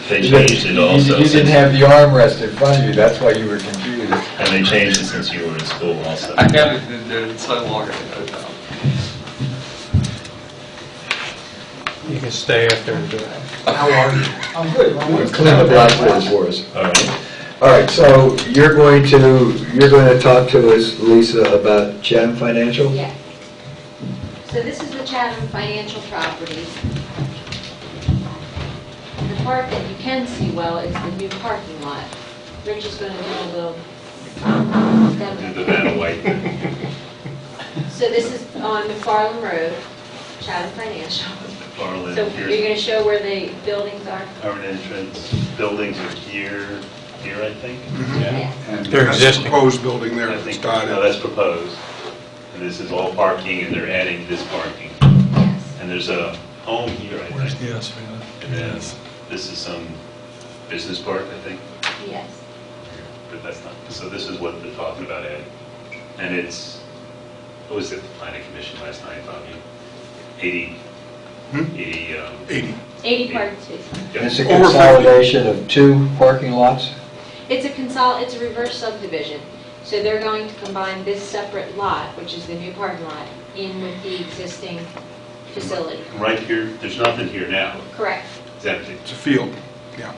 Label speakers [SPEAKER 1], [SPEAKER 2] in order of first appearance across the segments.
[SPEAKER 1] They changed it also.
[SPEAKER 2] You didn't have the armrest in front of you, that's why you were confused.
[SPEAKER 1] And they changed it since you were in school also.
[SPEAKER 3] I got it in the Sidewalk.
[SPEAKER 4] You can stay after and do it.
[SPEAKER 3] How are you?
[SPEAKER 2] I'm good. Clean the blackboard for us.
[SPEAKER 1] All right.
[SPEAKER 2] All right, so you're going to talk to us, Lisa, about Chatham Financial?
[SPEAKER 5] Yeah. So this is the Chatham Financial property. The part that you can see well is the new parking lot. Rich is going to do a little demo.
[SPEAKER 1] The Vanna White.
[SPEAKER 5] So this is on McFarland Road, Chatham Financial.
[SPEAKER 1] Farland,
[SPEAKER 5] So you're going to show where the buildings are?
[SPEAKER 1] Current entrance, buildings are here, I think.
[SPEAKER 5] Yeah.
[SPEAKER 6] And
[SPEAKER 4] They're
[SPEAKER 6] that's
[SPEAKER 4] existing.
[SPEAKER 6] a proposed building there
[SPEAKER 1] I
[SPEAKER 6] that's
[SPEAKER 1] think, no,
[SPEAKER 6] started.
[SPEAKER 1] that's proposed. And this is all parking, and they're adding this parking.
[SPEAKER 5] Yes.
[SPEAKER 1] And there's a home here, I
[SPEAKER 7] Where's
[SPEAKER 1] think.
[SPEAKER 7] the asphalt?
[SPEAKER 1] And then this is some business park, I think.
[SPEAKER 5] Yes.
[SPEAKER 1] But that's not, so this is what they're talking about adding. And it's, what was it, the planning commission last night, Bobby? 80,
[SPEAKER 6] 80.
[SPEAKER 5] 80 parking spaces.
[SPEAKER 2] And it's a consolidation of 2 parking lots?
[SPEAKER 5] It's a reverse subdivision. So they're going to combine this separate lot, which is the new parking lot, in with the existing facility.
[SPEAKER 1] Right here, there's nothing here now.
[SPEAKER 5] Correct.
[SPEAKER 1] It's empty.
[SPEAKER 6] It's a field, yeah,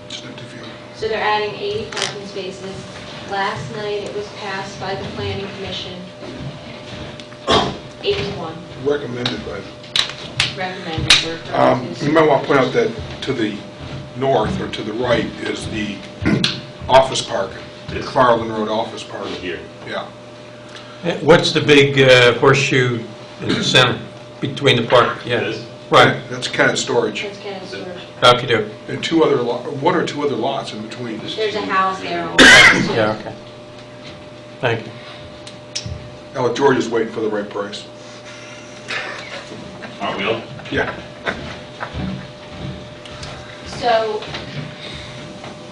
[SPEAKER 6] just empty field.
[SPEAKER 5] So they're adding 80 parking spaces. Last night it was passed by the planning commission, 81
[SPEAKER 6] Recommended by
[SPEAKER 5] recommended for
[SPEAKER 6] You might want to point out that to the north or to the right is the office park, the Farland Road office park.
[SPEAKER 1] Here.
[SPEAKER 6] Yeah.
[SPEAKER 4] What's the big horseshoe in the center between the park? Yeah,
[SPEAKER 1] This?
[SPEAKER 4] right.
[SPEAKER 6] That's Kennett Storage.
[SPEAKER 5] That's kind of storage.
[SPEAKER 4] Okey-doke.
[SPEAKER 6] And 1 or 2 other lots in between.
[SPEAKER 5] There's a house there.
[SPEAKER 4] Yeah, okay. Thank you.
[SPEAKER 6] Now, George is waiting for the right price.
[SPEAKER 1] Aren't we all?
[SPEAKER 6] Yeah.
[SPEAKER 5] So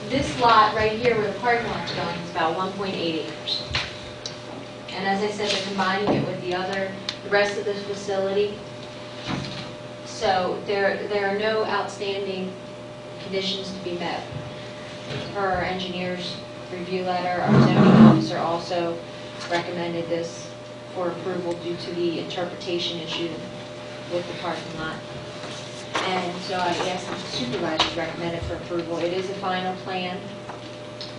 [SPEAKER 5] this lot right here where the parking lot's going is about 1.8 acres. And as I said, they're combining it with the rest of the facility. So there are no outstanding conditions to be met. Per our engineer's review letter, our zoning officer also recommended this for approval due to the interpretation issue with the parking lot. And so I asked the supervisors recommended for approval. It is a final plan.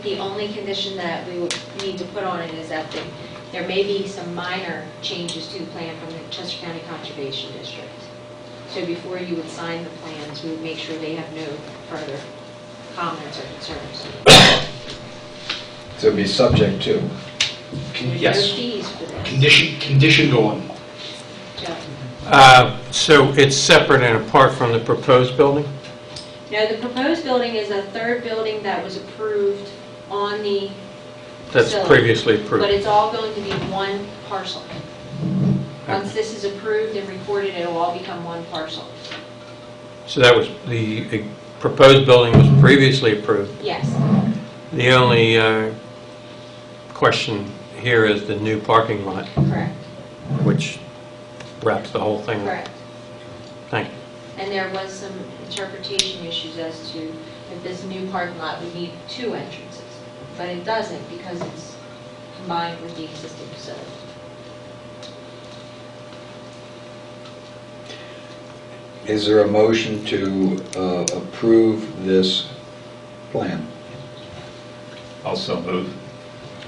[SPEAKER 5] The only condition that we would need to put on it is that there may be some minor changes to the plan from the Chester County Conservation District. So before you would sign the plans, we would make sure they have no further comments or concerns.
[SPEAKER 2] So it'd be subject to.
[SPEAKER 5] There's no
[SPEAKER 3] Yes.
[SPEAKER 5] fees for this.
[SPEAKER 3] Conditioned on.
[SPEAKER 5] Joe.
[SPEAKER 4] So it's separate and apart from the proposed building?
[SPEAKER 5] No, the proposed building is a third building that was approved on the
[SPEAKER 4] That's
[SPEAKER 5] facility,
[SPEAKER 4] previously
[SPEAKER 5] but
[SPEAKER 4] approved.
[SPEAKER 5] it's all going to be one parcel. Once this is approved and recorded, it'll all become one parcel.
[SPEAKER 4] So that was, the proposed building was previously approved.
[SPEAKER 5] Yes,
[SPEAKER 4] The only question here is the new parking lot,
[SPEAKER 5] correct,
[SPEAKER 4] which wraps the whole thing up.
[SPEAKER 5] correct.
[SPEAKER 4] Thank you.
[SPEAKER 5] And there was some interpretation issues as to if this new parking lot would need 2 entrances. But it doesn't because it's combined with the existing facility.
[SPEAKER 2] Is there a motion to approve this plan?
[SPEAKER 1] Also move.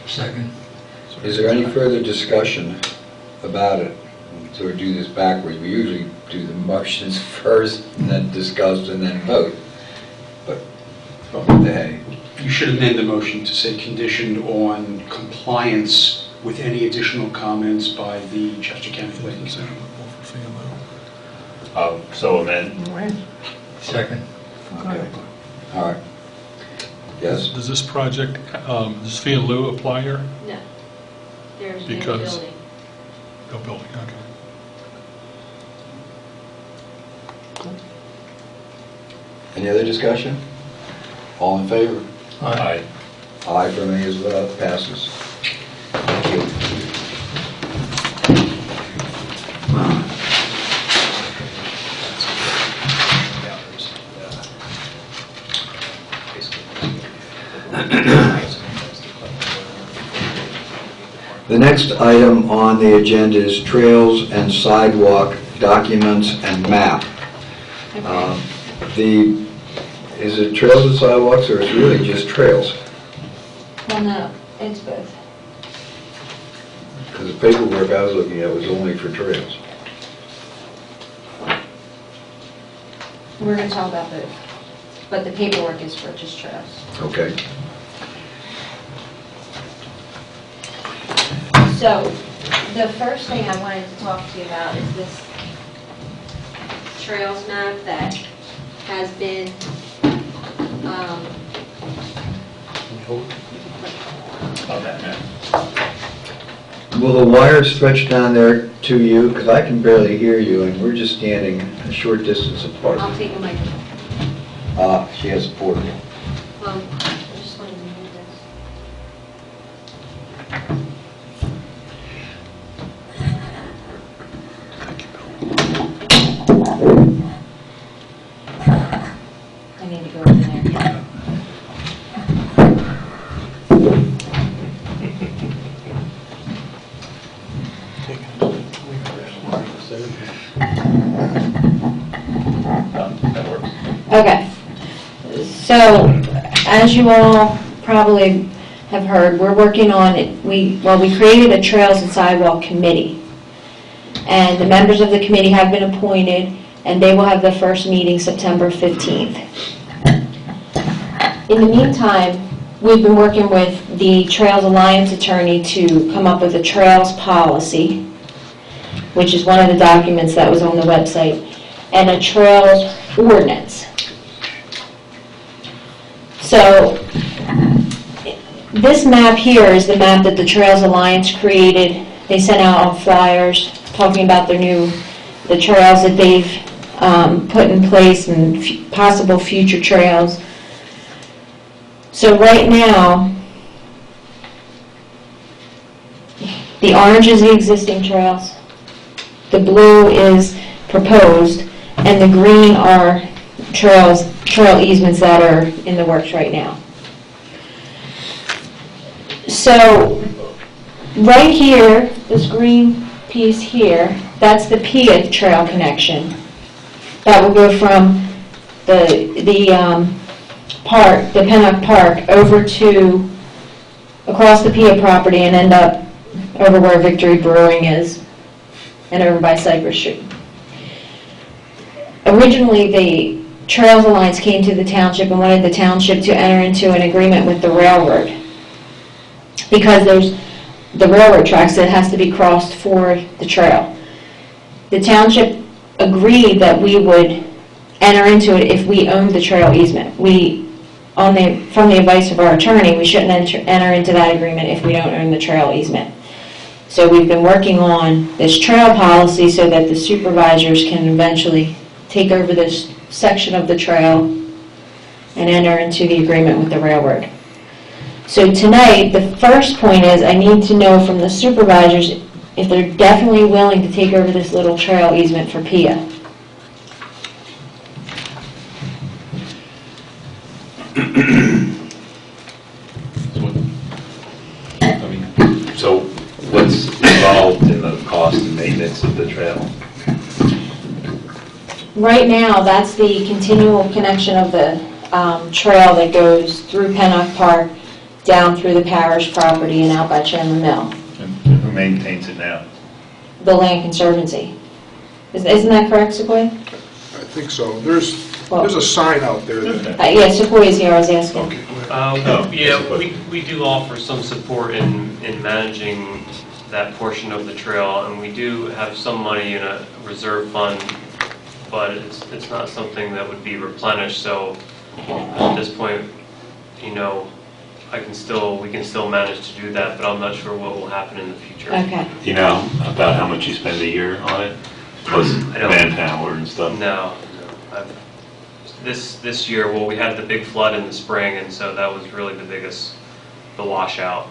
[SPEAKER 7] Second.
[SPEAKER 2] Is there any further discussion about it? So we do this backwards. We usually do the motions first, and then discuss, and then vote. But, hey,
[SPEAKER 3] You should amend the motion to say conditioned on compliance with any additional comments by the Chester County Planning Commission.
[SPEAKER 1] So amend.
[SPEAKER 7] Second.
[SPEAKER 2] okay. All right. Yes?
[SPEAKER 7] Does this project, does fee in lieu apply here?
[SPEAKER 5] No, there's no
[SPEAKER 7] Because-
[SPEAKER 5] building.
[SPEAKER 7] No building, okay.
[SPEAKER 2] Any other discussion? All in favor?
[SPEAKER 1] Aye.
[SPEAKER 2] Aye for me as well, passes. Thank you. The next item on the agenda is trails and sidewalk documents and map. Is it trails and sidewalks, or is it really just trails?
[SPEAKER 5] Well, no, it's both.
[SPEAKER 2] Because the paperwork I was looking at was only for trails.
[SPEAKER 5] We're going to talk about both, but the paperwork is for just trails.
[SPEAKER 2] Okay.
[SPEAKER 5] So, the first thing I wanted to talk to you about is this trails map that has been,
[SPEAKER 2] Will the wire stretch down there to you? Because I can barely hear you, and we're just standing a short distance apart.
[SPEAKER 5] I'll take a microphone.
[SPEAKER 2] She has a portable.
[SPEAKER 5] I just wanted to move this. I need to go over there.
[SPEAKER 1] That works.
[SPEAKER 5] Okay, so as you all probably have heard, we're working on it. We created a Trails and Sidewalk Committee, and the members of the committee have been appointed, and they will have their first meeting September 15th. In the meantime, we've been working with the Trails Alliance attorney to come up with a trails policy, which is one of the documents that was on the website, and a trails ordinance. So this map here is the map that the Trails Alliance created. They sent out on flyers talking about the trails that they've put in place and possible future trails. So right now, the orange is the existing trails, the blue is proposed, and the green are trail easements that are in the works right now. So right here, this green piece here, that's the PIA trail connection. That will go from the park, the Pennock Park, over to across the PIA property and end up over where Victory Brewing is and over by Cypress Street. Originally, the Trails Alliance came to the township and wanted the township to enter into an agreement with the railroad, because there's the railroad tracks that has to be crossed for the trail. The township agreed that we would enter into it if we owned the trail easement. From the advice of our attorney, we shouldn't enter into that agreement if we don't own the trail easement. So we've been working on this trail policy so that the supervisors can eventually take over this section of the trail and enter into the agreement with the railroad. So tonight, the first point is I need to know from the supervisors if they're definitely willing to take over this little trail easement for PIA.
[SPEAKER 1] So what's involved in the cost and maintenance of the trail?
[SPEAKER 5] Right now, that's the continual connection of the trail that goes through Pennock Park, down through the parish property and out by Chandler Mill.
[SPEAKER 1] And who maintains it now?
[SPEAKER 5] The Land Conservancy. Isn't that correct, Sequoia?
[SPEAKER 6] I think so. There's a sign out there that...
[SPEAKER 5] Yeah, Sequoia's here, I was asking.
[SPEAKER 6] Okay, go ahead.
[SPEAKER 8] We do offer some support in managing that portion of the trail, and we do have some money in a reserve fund, but it's not something that would be replenished. So at this point, you know, we can still manage to do that, but I'm not sure what will happen in the future.
[SPEAKER 5] Okay.
[SPEAKER 1] Do you know about how much you spend a year on it? Plus manpower and stuff?
[SPEAKER 8] No. This year, well, we had the big flood in the spring, and so that was really the washout.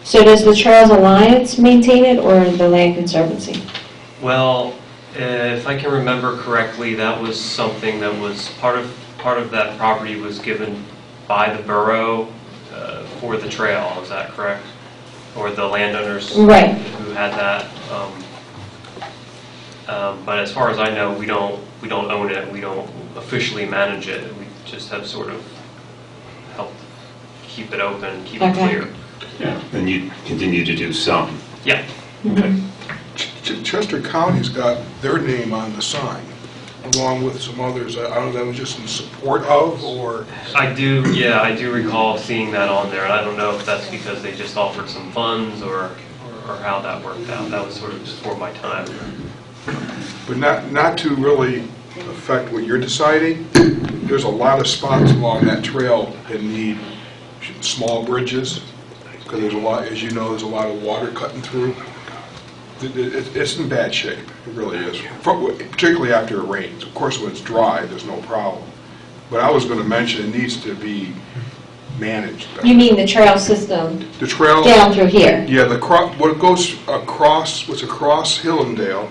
[SPEAKER 5] So does the Trails Alliance maintain it, or the Land Conservancy?
[SPEAKER 8] Well, if I can remember correctly, that was something that was part of that property was given by the borough for the trail. Is that correct? or the landowners
[SPEAKER 5] Right.
[SPEAKER 8] who had that. But as far as I know, we don't own it. We don't officially manage it. We just have sort of helped keep it open, keep it
[SPEAKER 5] Okay.
[SPEAKER 8] clear.
[SPEAKER 1] Yeah, and you continue to do some.
[SPEAKER 8] Yeah.
[SPEAKER 1] Okay.
[SPEAKER 6] Chester County's got their name on the sign, along with some others. I don't know, that was just in support of, or?
[SPEAKER 8] I do recall seeing that on there, and I don't know if that's because they just offered some funds or how that worked out. That was sort of just for my time.
[SPEAKER 6] But not to really affect what you're deciding, there's a lot of spots along that trail that need small bridges, because there's a lot, as you know, there's a lot of water cutting through. It's in bad shape, it really is, particularly after it rains. Of course, when it's dry, there's no problem. But I was going to mention, it needs to be managed better.
[SPEAKER 5] You mean the trail system
[SPEAKER 6] The trail,
[SPEAKER 5] down through here?
[SPEAKER 6] yeah, what goes across, what's across Hillendale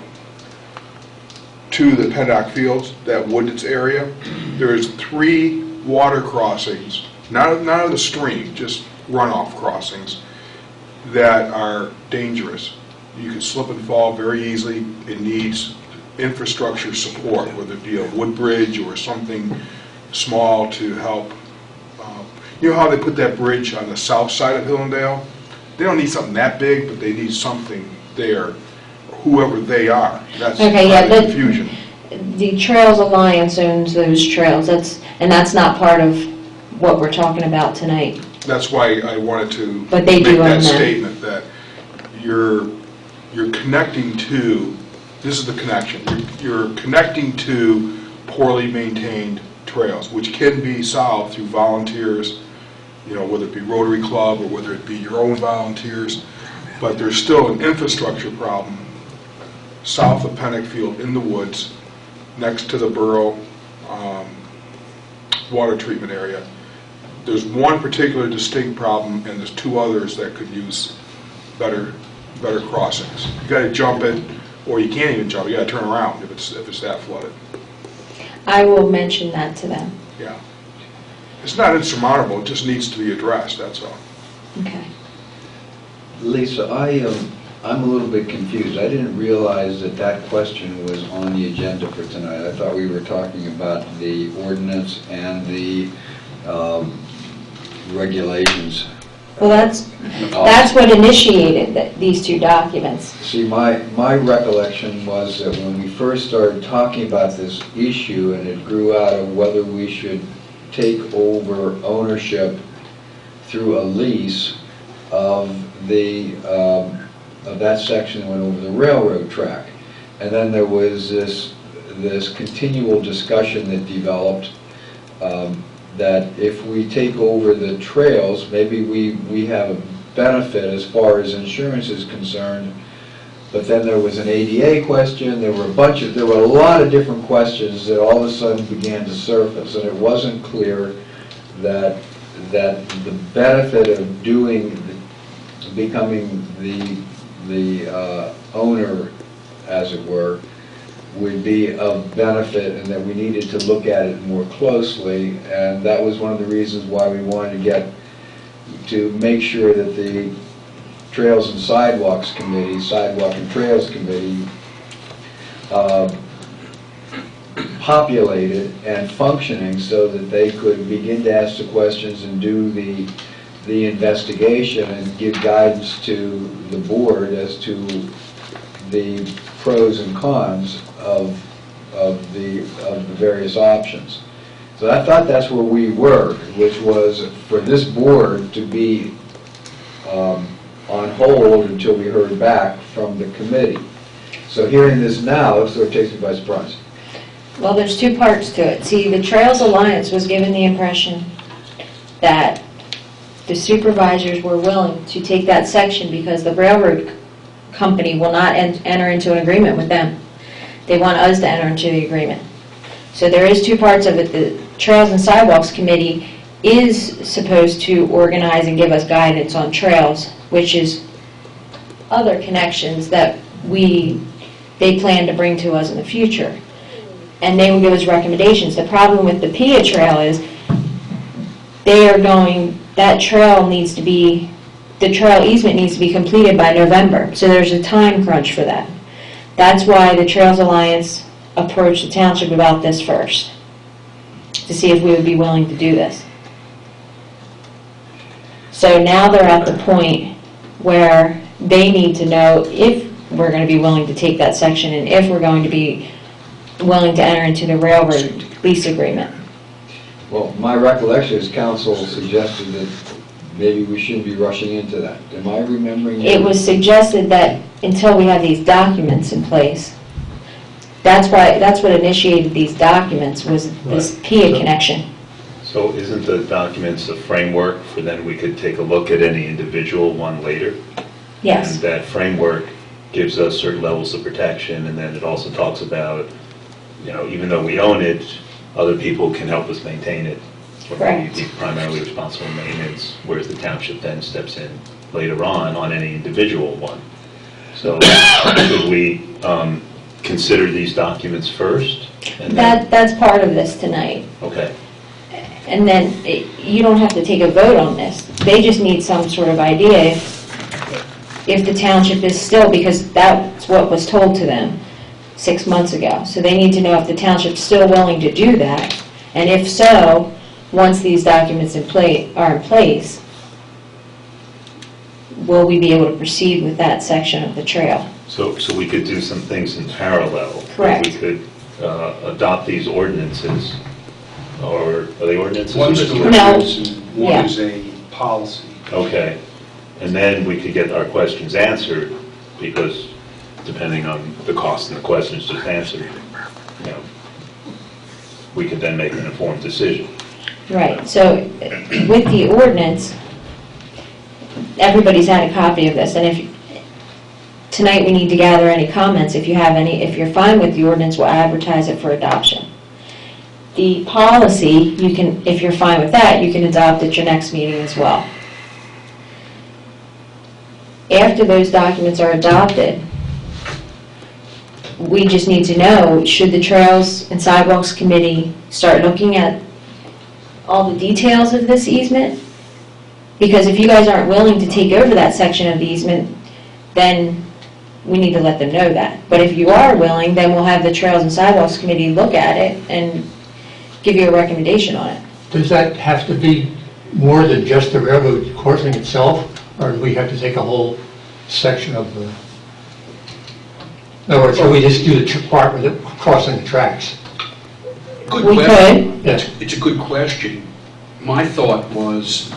[SPEAKER 6] to the Pendock Fields, that Woodeds area, there's 3 water crossings, not of the stream, just runoff crossings, that are dangerous. You can slip and fall very easily. It needs infrastructure support, whether it be a wood bridge or something small to help. You know how they put that bridge on the south side of Hillendale? They don't need something that big, but they need something there, whoever they are. That's
[SPEAKER 5] Okay, yeah,
[SPEAKER 6] part of the confusion.
[SPEAKER 5] The Trails Alliance owns those trails, and that's not part of what we're talking about tonight.
[SPEAKER 6] That's why I wanted to
[SPEAKER 5] But they
[SPEAKER 6] make
[SPEAKER 5] do own
[SPEAKER 6] that
[SPEAKER 5] them.
[SPEAKER 6] statement, that you're connecting to, this is the connection, you're connecting to poorly maintained trails, which can be solved through volunteers, you know, whether it be Rotary Club or whether it be your own volunteers, but there's still an infrastructure problem south of Pennock Field in the woods, next to the Borough water treatment area. There's one particular distinct problem, and there's 2 others that could use better crossings. You got to jump it, or you can't even jump. You got to turn around if it's that flooded.
[SPEAKER 5] I will mention that to them.
[SPEAKER 6] Yeah, it's not insurmountable. It just needs to be addressed. That's all.
[SPEAKER 5] Okay.
[SPEAKER 2] Lisa, I'm a little bit confused. I didn't realize that question was on the agenda for tonight. I thought we were talking about the ordinance and the regulations.
[SPEAKER 5] Well, that's what initiated these 2 documents.
[SPEAKER 2] See, my recollection was that when we first started talking about this issue, and it grew out of whether we should take over ownership through a lease of that section that went over the railroad track. And then there was this continual discussion that developed that if we take over the trails, maybe we have a benefit as far as insurance is concerned. But then there was an ADA question. There were a lot of different questions that all of a sudden began to surface, and it wasn't clear that the benefit of becoming the owner, as it were, would be of benefit, and that we needed to look at it more closely. And that was one of the reasons why we wanted to make sure that the Trails and Sidewalks Committee, Sidewalk and Trails Committee, populated and functioning so that they could begin to ask the questions and do the investigation and give guidance to the board as to the pros and cons of the various options. So I thought that's where we were, which was for this board to be on hold until we heard back from the committee. So hearing this now sort of takes me by surprise.
[SPEAKER 5] Well, there's 2 parts to it. See, the Trails Alliance was given the impression that the supervisors were willing to take that section because the railroad company will not enter into an agreement with them. They want us to enter into the agreement. So there is 2 parts of it. The Trails and Sidewalks Committee is supposed to organize and give us guidance on trails, which is other connections that they plan to bring to us in the future. And they will give us recommendations. The problem with the PIA trail is that trail needs to be the trail easement needs to be completed by November, so there's a time crunch for that. That's why the Trails Alliance approached the township about this first, to see if we would be willing to do this. So now they're at the point where they need to know if we're going to be willing to take that section and if we're going to be willing to enter into the railroad lease agreement.
[SPEAKER 2] Well, my recollection is council suggested that maybe we shouldn't be rushing into that. Am I remembering?
[SPEAKER 5] It was suggested that until we have these documents in place, that's what initiated these documents, was this PIA connection.
[SPEAKER 1] So isn't the documents a framework for then we could take a look at any individual one later?
[SPEAKER 5] Yes.
[SPEAKER 1] And that framework gives us certain levels of protection, and then it also talks about, even though we own it, other people can help us maintain it.
[SPEAKER 5] Correct.
[SPEAKER 1] We'd be primarily responsible for maintenance, whereas the township then steps in later on any individual one. So should we consider these documents first? And then,
[SPEAKER 5] That's part of this tonight.
[SPEAKER 1] okay.
[SPEAKER 5] And then you don't have to take a vote on this. They just need some sort of idea if the township is still, because that's what was told to them 6 months ago. So they need to know if the township's still willing to do that. And if so, once these documents are in place, will we be able to proceed with that section of the trail?
[SPEAKER 1] So we could do some things in parallel.
[SPEAKER 5] Correct.
[SPEAKER 1] We could adopt these ordinances, or are they ordinances?
[SPEAKER 3] One's
[SPEAKER 1] or
[SPEAKER 3] an
[SPEAKER 1] just-
[SPEAKER 3] ordinance and one
[SPEAKER 5] Yeah.
[SPEAKER 3] is a policy.
[SPEAKER 1] Okay, and then we could get our questions answered, because depending on the cost and the questions just answered, we could then make an informed decision.
[SPEAKER 5] Right, so with the ordinance, everybody's had a copy of this, and tonight we need to gather any comments. If you have any, if you're fine with the ordinance, we'll advertise it for adoption. The policy, you can, if you're fine with that, you can adopt at your next meeting as well. After those documents are adopted, we just need to know, should the Trails and Sidewalks Committee start looking at all the details of this easement? Because if you guys aren't willing to take over that section of the easement, then we need to let them know that. But if you are willing, then we'll have the Trails and Sidewalks Committee look at it and give you a recommendation on it.
[SPEAKER 4] Does that have to be more than just the railroad crossing itself, or do we have to take a whole section of the... In other words, can we just do the part with it crossing the tracks?
[SPEAKER 3] Good
[SPEAKER 5] We
[SPEAKER 3] question.
[SPEAKER 5] could.
[SPEAKER 4] Yes.
[SPEAKER 3] It's a good question. My thought was,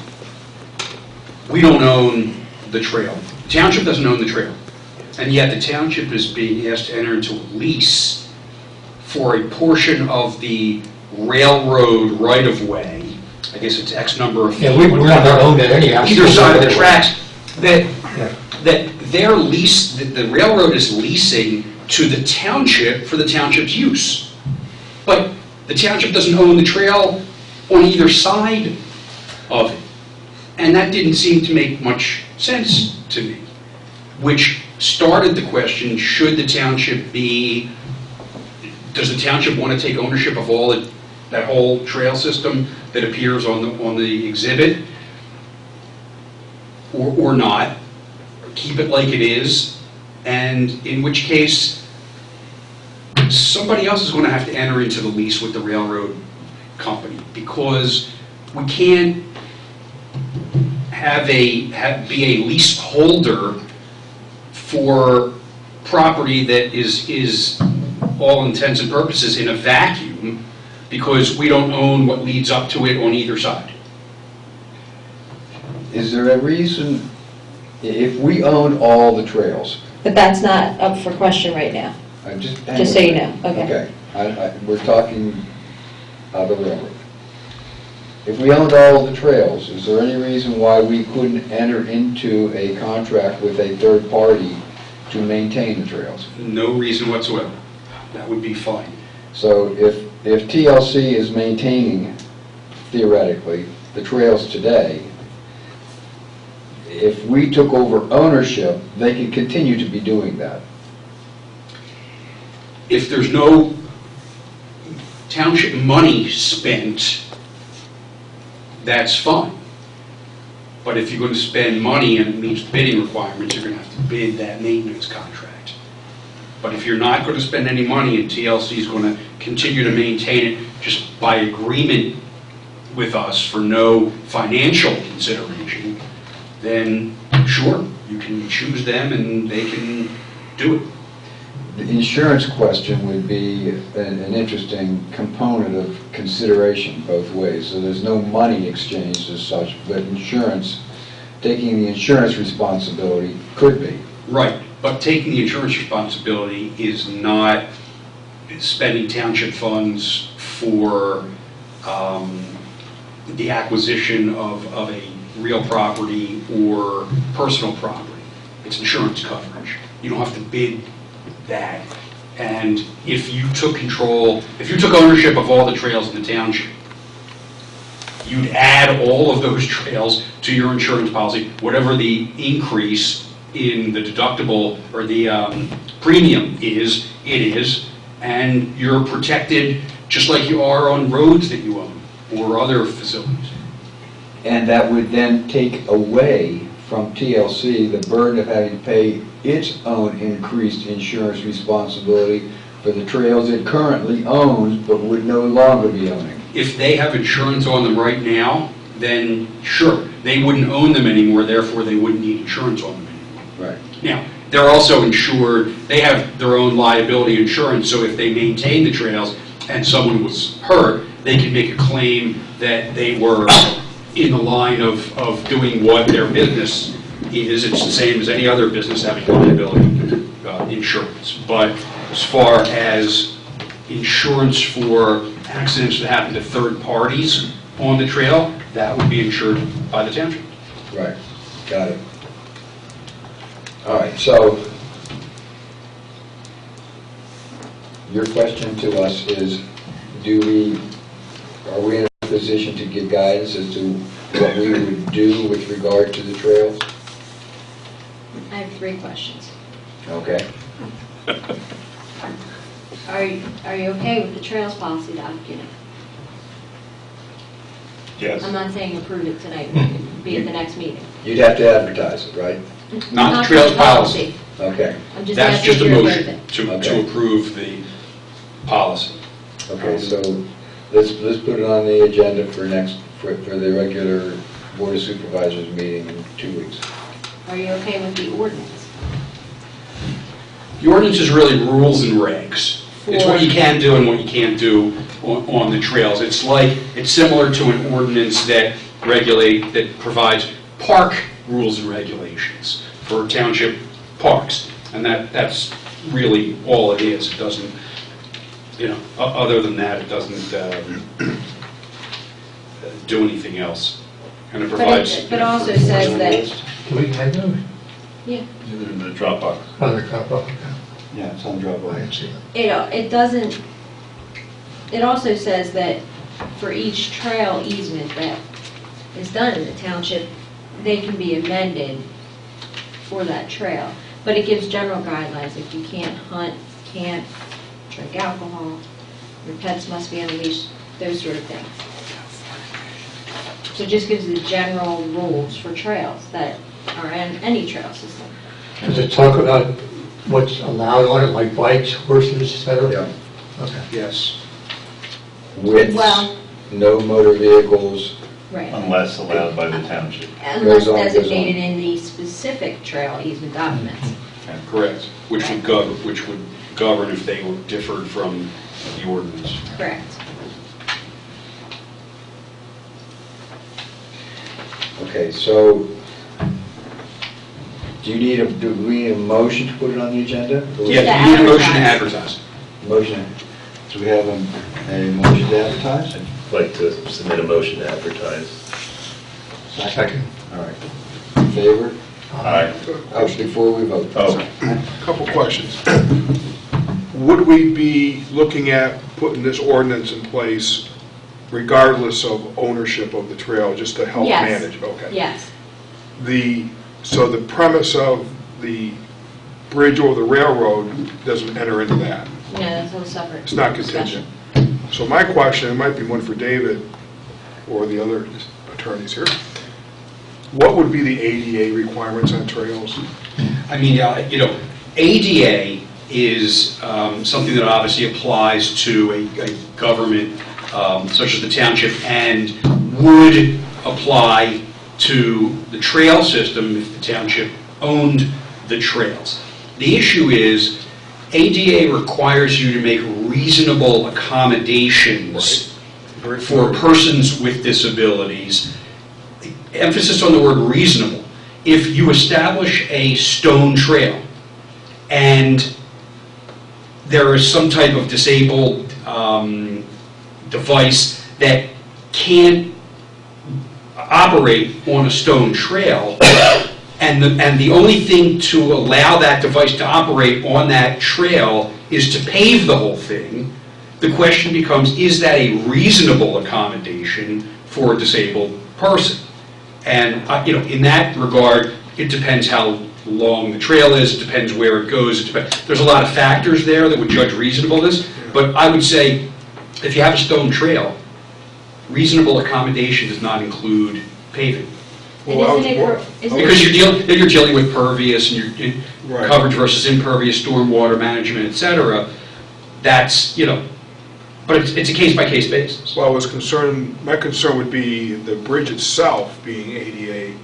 [SPEAKER 3] we don't own the trail. The township doesn't own the trail. And yet the township is being asked to enter into a lease for a portion of the railroad right-of-way. I guess it's X number of feet.
[SPEAKER 4] Yeah, we're not going to own that anyhow.
[SPEAKER 3] Either side of the tracks, that
[SPEAKER 4] Yeah.
[SPEAKER 3] their lease, that the railroad is leasing to the township for the township's use. But the township doesn't own the trail on either side of it. And that didn't seem to make much sense to me, which started the question, should the township does the township want to take ownership of that whole trail system that appears on the exhibit? Or not? Keep it like it is, and in which case, somebody else is going to have to enter into the lease with the railroad company, because we can't be a leaseholder for property that is all intents and purposes in a vacuum, because we don't own what leads up to it on either side.
[SPEAKER 2] Is there a reason, if we own all the trails,
[SPEAKER 5] But that's not up for question right now. Just so you know, okay.
[SPEAKER 2] Okay, we're talking the railroad. If we owned all the trails, is there any reason why we couldn't enter into a contract with a third party to maintain the trails?
[SPEAKER 3] No reason whatsoever. That would be fine.
[SPEAKER 2] So if TLC is maintaining, theoretically, the trails today, if we took over ownership, they could continue to be doing that.
[SPEAKER 3] If there's no township money spent, that's fine. But if you're going to spend money and it meets bidding requirements, you're going to have to bid that maintenance contract. But if you're not going to spend any money and TLC is going to continue to maintain it just by agreement with us for no financial consideration, then sure, you can choose them and they can do it.
[SPEAKER 2] The insurance question would be an interesting component of consideration both ways. So there's no money exchanged as such, but insurance, taking the insurance responsibility could be.
[SPEAKER 3] Right, but taking the insurance responsibility is not spending township funds for the acquisition of a real property or personal property. It's insurance coverage. You don't have to bid that. And if you took control, if you took ownership of all the trails in the township, you'd add all of those trails to your insurance policy, whatever the increase in the deductible or the premium is, it is, and you're protected just like you are on roads that you own or other facilities.
[SPEAKER 2] And that would then take away from TLC the burden of having to pay its own increased insurance responsibility for the trails it currently owns but would no longer be owning.
[SPEAKER 3] If they have insurance on them right now, then sure, they wouldn't own them anymore, therefore they wouldn't need insurance on them anymore.
[SPEAKER 2] Right.
[SPEAKER 3] Now, they're also insured, they have their own liability insurance, so if they maintain the trails and someone was hurt, they can make a claim that they were in the line of doing what their business is. It's the same as any other business having liability insurance. But as far as insurance for accidents that happen to third parties on the trail, that would be insured by the township.
[SPEAKER 2] Right. Got it. All right, so your question to us is, are we in a position to give guidance as to what we would do with regard to the trails?
[SPEAKER 5] I have 3 questions.
[SPEAKER 2] Okay.
[SPEAKER 5] Are you okay with the trails policy document?
[SPEAKER 1] Yes.
[SPEAKER 5] I'm not saying approve it tonight, it can be at the next meeting.
[SPEAKER 2] You'd have to advertise it, right?
[SPEAKER 3] Not the trails policy.
[SPEAKER 2] Okay.
[SPEAKER 5] I'm just
[SPEAKER 3] That's
[SPEAKER 5] asking
[SPEAKER 3] just a
[SPEAKER 5] if you're okay with
[SPEAKER 3] motion
[SPEAKER 5] it.
[SPEAKER 3] to
[SPEAKER 2] Okay.
[SPEAKER 3] approve the policy.
[SPEAKER 2] Okay, so let's put it on the agenda for the regular Board of Supervisors meeting in 2 weeks.
[SPEAKER 5] Are you okay with the ordinance?
[SPEAKER 3] The ordinance is really rules and regs. It's what you can do and what you can't do on the trails. It's similar to an ordinance that provides park rules and regulations for township parks. And that's really all it is. It doesn't, other than that, it doesn't do anything else. And it provides.
[SPEAKER 5] But it also says that,
[SPEAKER 4] Do we have those?
[SPEAKER 5] yeah,
[SPEAKER 1] In the Dropbox.
[SPEAKER 4] On the top of it?
[SPEAKER 2] Yeah, it's on
[SPEAKER 4] I
[SPEAKER 2] Dropbox.
[SPEAKER 4] didn't see it.
[SPEAKER 5] it doesn't, it also says that for each trail easement that is done in the township, they can be amended for that trail. But it gives general guidelines, if you can't hunt, can't drink alcohol, your pets must be on a leash, those sort of things. So it just gives the general rules for trails that are in any trail system.
[SPEAKER 4] Does it talk about what's allowed on it, like bikes, horses, et cetera?
[SPEAKER 2] Yeah.
[SPEAKER 4] Okay.
[SPEAKER 3] Yes.
[SPEAKER 2] Widths,
[SPEAKER 5] Well-
[SPEAKER 2] no motor vehicles.
[SPEAKER 5] Right.
[SPEAKER 1] Unless allowed by the township.
[SPEAKER 5] Unless
[SPEAKER 2] Goes on, goes on.
[SPEAKER 5] designated in the specific trail easement documents.
[SPEAKER 3] Correct. Which would govern if they were differed from the ordinance.
[SPEAKER 5] Correct.
[SPEAKER 2] Okay, so do we need a motion to put it on the agenda? Or-
[SPEAKER 3] Yeah, you need a motion to advertise.
[SPEAKER 2] Motion, do we have a motion to advertise?
[SPEAKER 1] I'd like to submit a motion to advertise.
[SPEAKER 4] Second.
[SPEAKER 2] All right. In favor?
[SPEAKER 1] Aye.
[SPEAKER 2] Oh, before we vote.
[SPEAKER 1] Oh,
[SPEAKER 6] Couple questions. Would we be looking at putting this ordinance in place regardless of ownership of the trail, just to help
[SPEAKER 5] Yes.
[SPEAKER 6] manage? Okay.
[SPEAKER 5] Yes.
[SPEAKER 6] So the premise of the bridge over the railroad doesn't enter into that?
[SPEAKER 5] No, that's a whole separate
[SPEAKER 6] It's not
[SPEAKER 5] discussion.
[SPEAKER 6] contingent. So my question, it might be one for David or the other attorneys here. What would be the ADA requirements on trails?
[SPEAKER 3] I mean, ADA is something that obviously applies to a government such as the township and would apply to the trail system if the township owned the trails. The issue is ADA requires you to make reasonable accommodations for persons with disabilities. Emphasis on the word reasonable. If you establish a stone trail and there is some type of disabled device that can't operate on a stone trail, and the only thing to allow that device to operate on that trail is to pave the whole thing, the question becomes, is that a reasonable accommodation for a disabled person? And in that regard, it depends how long the trail is, it depends where it goes, there's a lot of factors there that would judge reasonableness, but I would say if you have a stone trail, reasonable accommodation does not include paving.
[SPEAKER 5] And
[SPEAKER 6] Well,
[SPEAKER 5] isn't
[SPEAKER 3] You're dealing with pervious and
[SPEAKER 6] Right.
[SPEAKER 3] coverage versus impervious, stormwater management, et cetera. That's, but it's a case-by-case basis.
[SPEAKER 6] Well, my concern would be the bridge itself being ADA,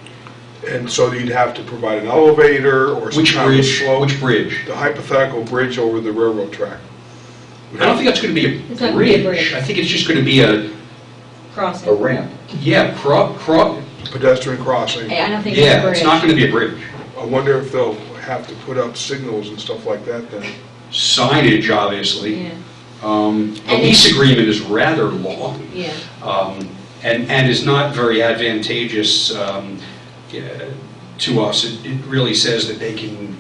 [SPEAKER 6] and so you'd have to provide an elevator or some
[SPEAKER 3] Which
[SPEAKER 6] kind of
[SPEAKER 3] bridge?
[SPEAKER 6] slope.
[SPEAKER 3] Which bridge?
[SPEAKER 6] The hypothetical bridge over the railroad track.
[SPEAKER 3] I don't think that's going to be
[SPEAKER 5] It's
[SPEAKER 3] a
[SPEAKER 5] not gonna be a
[SPEAKER 3] bridge.
[SPEAKER 5] bridge.
[SPEAKER 3] I think it's just going to be a
[SPEAKER 5] crossing?
[SPEAKER 2] A ramp.
[SPEAKER 6] Pedestrian crossing.
[SPEAKER 5] I don't think it's a
[SPEAKER 3] Yeah,
[SPEAKER 5] bridge.
[SPEAKER 3] it's not going to be a bridge.
[SPEAKER 6] I wonder if they'll have to put up signals and stuff like that then.
[SPEAKER 3] Signage, obviously.
[SPEAKER 5] Yeah,
[SPEAKER 3] The lease agreement is rather long.
[SPEAKER 5] yeah.
[SPEAKER 3] And is not very advantageous to us. It really says that they can,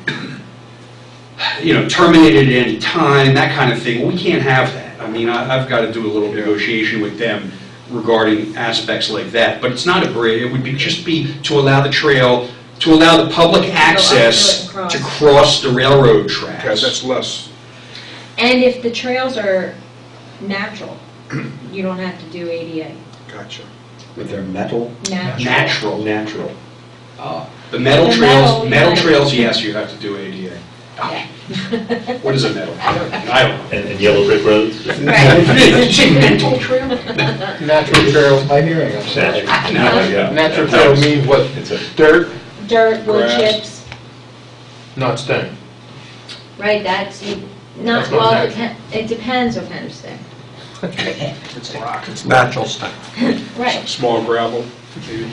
[SPEAKER 3] terminate it at any time, that kind of thing. We can't have that. I mean, I've got to do a little negotiation with them regarding aspects like that. But it's not a bridge. It would just be to allow the trail, to allow the public access
[SPEAKER 5] across.
[SPEAKER 3] to cross the railroad
[SPEAKER 6] Okay,
[SPEAKER 3] tracks.
[SPEAKER 6] that's less,
[SPEAKER 5] And if the trails are natural, you don't have to do ADA.
[SPEAKER 6] gotcha.
[SPEAKER 2] With their metal?
[SPEAKER 3] Natural.
[SPEAKER 2] Natural.
[SPEAKER 3] The metal
[SPEAKER 5] The
[SPEAKER 3] trails,
[SPEAKER 5] metal, yeah.
[SPEAKER 3] trails, yes, you have to do ADA.
[SPEAKER 5] Yeah.
[SPEAKER 3] What is a metal?
[SPEAKER 5] I don't know.
[SPEAKER 3] I don't know.
[SPEAKER 1] And yellow brick roads?
[SPEAKER 5] Right.
[SPEAKER 3] Did you say mental trail?
[SPEAKER 4] Natural trail,
[SPEAKER 2] My hearing, I'm sorry.
[SPEAKER 1] Yeah.
[SPEAKER 4] natural trail means what?
[SPEAKER 1] It's a,
[SPEAKER 4] Dirt,
[SPEAKER 5] Dirt, wood
[SPEAKER 6] Grass.
[SPEAKER 5] chips,
[SPEAKER 4] not stone.
[SPEAKER 5] right, that's,
[SPEAKER 4] That's not
[SPEAKER 5] well,
[SPEAKER 4] natural.
[SPEAKER 5] it depends what kind of thing.
[SPEAKER 3] It's rock.
[SPEAKER 7] It's natural stuff.
[SPEAKER 5] Right.
[SPEAKER 6] Small gravel, maybe.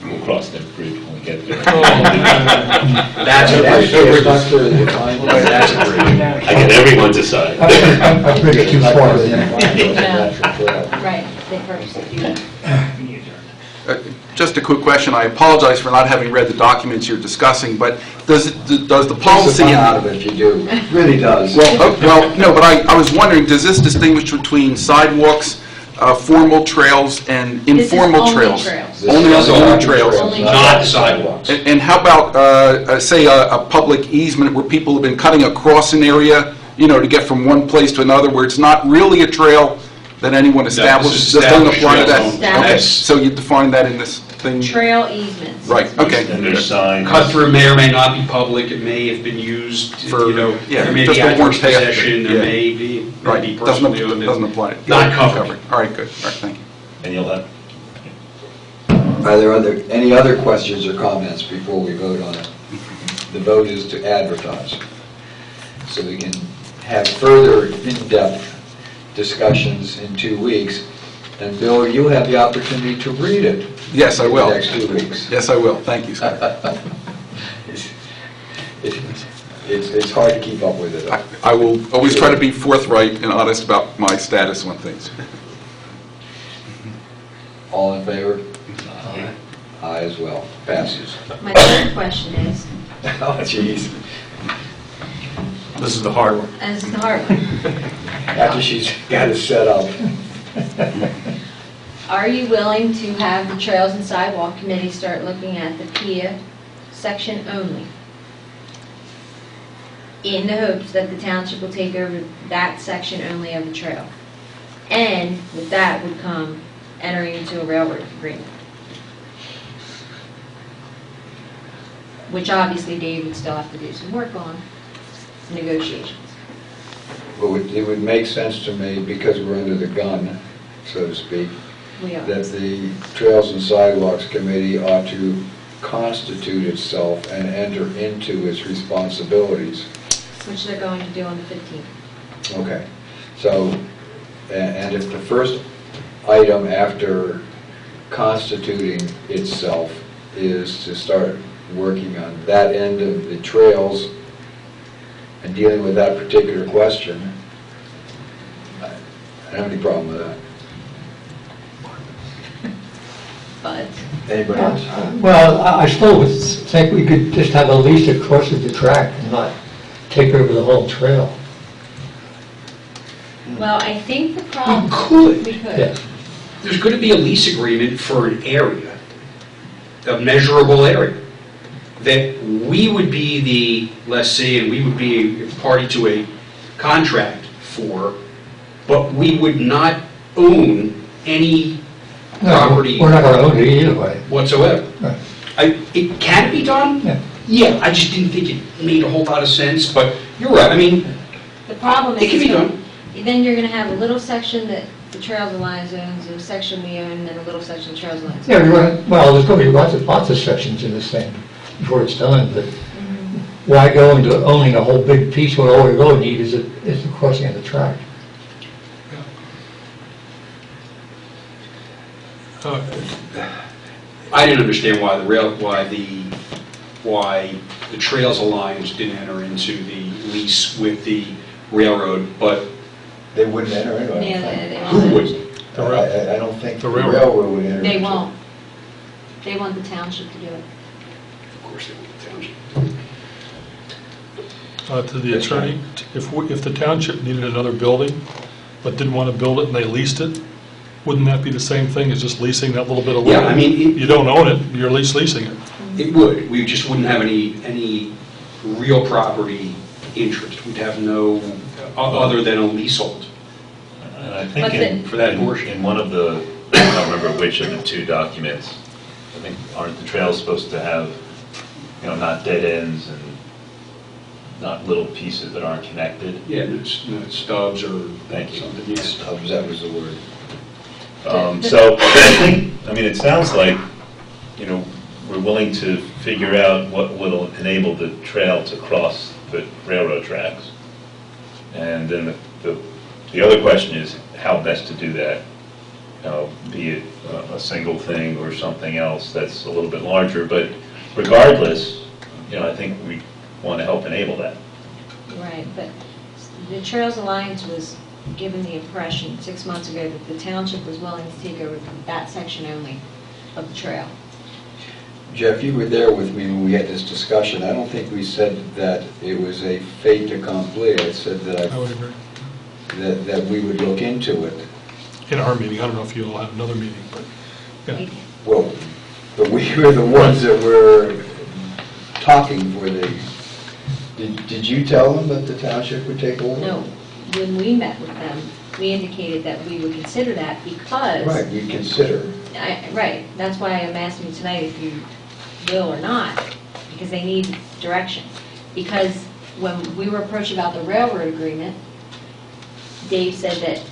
[SPEAKER 1] we'll cross that bridge when we get there.
[SPEAKER 3] That's a
[SPEAKER 2] That's
[SPEAKER 3] bridge.
[SPEAKER 2] not clearly defined.
[SPEAKER 3] That's a bridge.
[SPEAKER 1] I get everyone to decide.
[SPEAKER 4] A bridge too far.
[SPEAKER 2] Natural trail.
[SPEAKER 5] Right, they first do that.
[SPEAKER 9] Just a quick question. I apologize for not having read the documents you're discussing, but does the
[SPEAKER 2] Takes the
[SPEAKER 9] policy...
[SPEAKER 2] fun out of it if you do. Really does.
[SPEAKER 9] Well, no, but I was wondering, does this distinguish between sidewalks, formal trails, and
[SPEAKER 5] This is
[SPEAKER 9] informal
[SPEAKER 5] only
[SPEAKER 9] trails?
[SPEAKER 5] trails.
[SPEAKER 2] This
[SPEAKER 9] Only
[SPEAKER 2] is
[SPEAKER 9] on trails.
[SPEAKER 5] Only
[SPEAKER 3] Not sidewalks.
[SPEAKER 9] And how about, say, a public easement where people have been cutting across an area, to get from one place to another, where it's not really a trail that anyone establishes? Does that apply to that?
[SPEAKER 5] Established.
[SPEAKER 9] Okay, so you define that in this thing?
[SPEAKER 5] Trail easements.
[SPEAKER 9] Right, okay.
[SPEAKER 1] And there's signs.
[SPEAKER 3] Cut through may or may not be public, it may have been used,
[SPEAKER 9] For- yeah,
[SPEAKER 3] there may
[SPEAKER 9] just
[SPEAKER 3] be
[SPEAKER 9] the
[SPEAKER 3] adverse
[SPEAKER 9] one path,
[SPEAKER 3] possession,
[SPEAKER 9] yeah.
[SPEAKER 3] there may be
[SPEAKER 9] Right,
[SPEAKER 3] personally owned.
[SPEAKER 9] doesn't apply.
[SPEAKER 3] Not covered.
[SPEAKER 9] All right, good, all right, thank you.
[SPEAKER 1] And you'll have,
[SPEAKER 2] Are there any other questions or comments before we vote on it? The vote is to advertise, so we can have further in-depth discussions in 2 weeks. And Bill, you have the opportunity to read it.
[SPEAKER 9] Yes, I will.
[SPEAKER 2] In the next 2 weeks.
[SPEAKER 9] Yes, I will, thank you, sir.
[SPEAKER 2] It's hard to keep up with it.
[SPEAKER 9] I will always try to be forthright and honest about my status on things.
[SPEAKER 2] All in favor? Aye as well. Passes.
[SPEAKER 5] My third question is,
[SPEAKER 2] Oh, jeez.
[SPEAKER 7] This is the hard one.
[SPEAKER 5] and this is the hard one,
[SPEAKER 2] After she's got it set up.
[SPEAKER 5] are you willing to have the Trails and Sidewalk Committee start looking at the PIA section only? In the hopes that the township will take over that section only of the trail. And with that would come entering into a railroad agreement. which obviously Dave would still have to do some work on, negotiations.
[SPEAKER 2] Well, it would make sense to me, because we're under the gun, so to speak,
[SPEAKER 5] We are,
[SPEAKER 2] that the Trails and Sidewalks Committee ought to constitute itself and enter into its responsibilities.
[SPEAKER 5] which they're going to do on the 15th.
[SPEAKER 2] Okay, so, and if the first item after constituting itself is to start working on that end of the trails and dealing with that particular question, I don't have any problem with that.
[SPEAKER 5] But
[SPEAKER 2] Anybody else?
[SPEAKER 4] Well, I still would think we could just have a lease that crosses the track and not take over the whole trail.
[SPEAKER 5] Well, I think the problem.
[SPEAKER 3] We could.
[SPEAKER 5] We could.
[SPEAKER 4] Yeah.
[SPEAKER 3] There's going to be a lease agreement for an area, a measurable area, that we would be the lessee and we would be a party to a contract for, but we would not own any
[SPEAKER 4] No,
[SPEAKER 3] property
[SPEAKER 4] we're not going to own it either way.
[SPEAKER 3] whatsoever.
[SPEAKER 4] Right.
[SPEAKER 3] Can it be done?
[SPEAKER 4] Yeah.
[SPEAKER 3] Yeah, I just didn't think it made a whole lot of sense, but you're right, I mean,
[SPEAKER 5] The problem is.
[SPEAKER 3] it can be done.
[SPEAKER 5] Then you're gonna have a little section that the Trails Alliance owns, and a section we own, and then a little section the Trails Alliance.
[SPEAKER 4] Yeah, well, there's going to be lots of sections in this thing before it's done, but why go into owning a whole big piece when all we really need is the crossing of the track?
[SPEAKER 3] I didn't understand why the Trails Alliance didn't enter into the lease with the railroad, but
[SPEAKER 2] They wouldn't enter into it.
[SPEAKER 5] Yeah,
[SPEAKER 3] who
[SPEAKER 5] they
[SPEAKER 3] would?
[SPEAKER 5] won't.
[SPEAKER 2] I don't think the
[SPEAKER 6] The railroad.
[SPEAKER 2] railroad would enter into it.
[SPEAKER 5] They won't. They want the township to do it.
[SPEAKER 3] Of course they would, the township.
[SPEAKER 10] To the attorney, if the township needed another building, but didn't want to build it and they leased it, wouldn't that be the same thing as just leasing that little bit of land?
[SPEAKER 3] Yeah, I mean,
[SPEAKER 10] You don't own it, you're at least leasing it.
[SPEAKER 3] it would, we just wouldn't have any real property interest. We'd have no, other than a leasehold.
[SPEAKER 1] And I think
[SPEAKER 5] What's it?
[SPEAKER 3] For that portion.
[SPEAKER 1] in one of the, I don't remember which of the two documents, I think, aren't the trails supposed to have, not dead ends and not little pieces that aren't connected?
[SPEAKER 3] Yeah, no stubs or
[SPEAKER 1] Thank you.
[SPEAKER 3] something, yeah.
[SPEAKER 2] Stubs, that was the word.
[SPEAKER 1] So I think, it sounds like, we're willing to figure out what will enable the trail to cross the railroad tracks. And then the other question is how best to do that. Be it a single thing or something else that's a little bit larger, but regardless, I think we want to help enable that.
[SPEAKER 5] Right, but the Trails Alliance was given the impression 6 months ago that the township was willing to take over that section only of the trail.
[SPEAKER 2] Jeff, you were there with me when we had this discussion. I don't think we said that it was a fait accompli. I said
[SPEAKER 10] I would agree.
[SPEAKER 2] that we would look into it.
[SPEAKER 10] In our meeting, I don't know if you'll have another meeting, but, yeah.
[SPEAKER 2] Well, but we were the ones that were talking for the, did you tell them that the township would take over?
[SPEAKER 5] No, when we met with them, we indicated that we would consider that because.
[SPEAKER 2] Right, we'd consider.
[SPEAKER 5] Right, that's why I'm asking you tonight if you will or not, because they need direction. Because when we were approached about the railroad agreement, Dave said that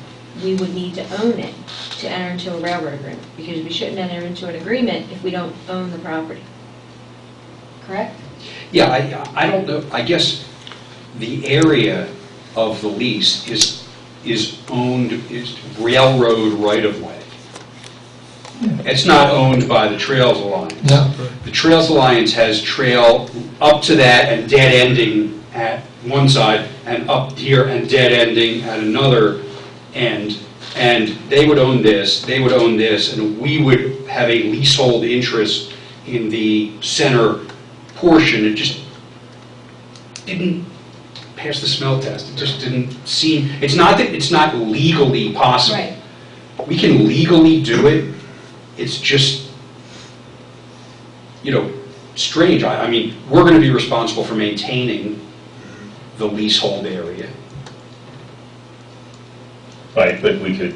[SPEAKER 5] we would need to own it to enter into a railroad agreement, because we shouldn't enter into an agreement if we don't own the property. Correct?
[SPEAKER 3] Yeah, I don't know, I guess the area of the lease is owned, is railroad right-of-way. It's not owned by the Trails Alliance.
[SPEAKER 4] No.
[SPEAKER 3] The Trails Alliance has trail up to that and dead ending at one side, and up here and dead ending at another end. And they would own this, and we would have a leasehold interest in the center portion. It just didn't pass the smell test. It just didn't seem, it's not that it's not legally possible.
[SPEAKER 5] Right.
[SPEAKER 3] We can legally do it. It's just, strange. I mean, we're going to be responsible for maintaining the leasehold area.
[SPEAKER 1] Right, but we could,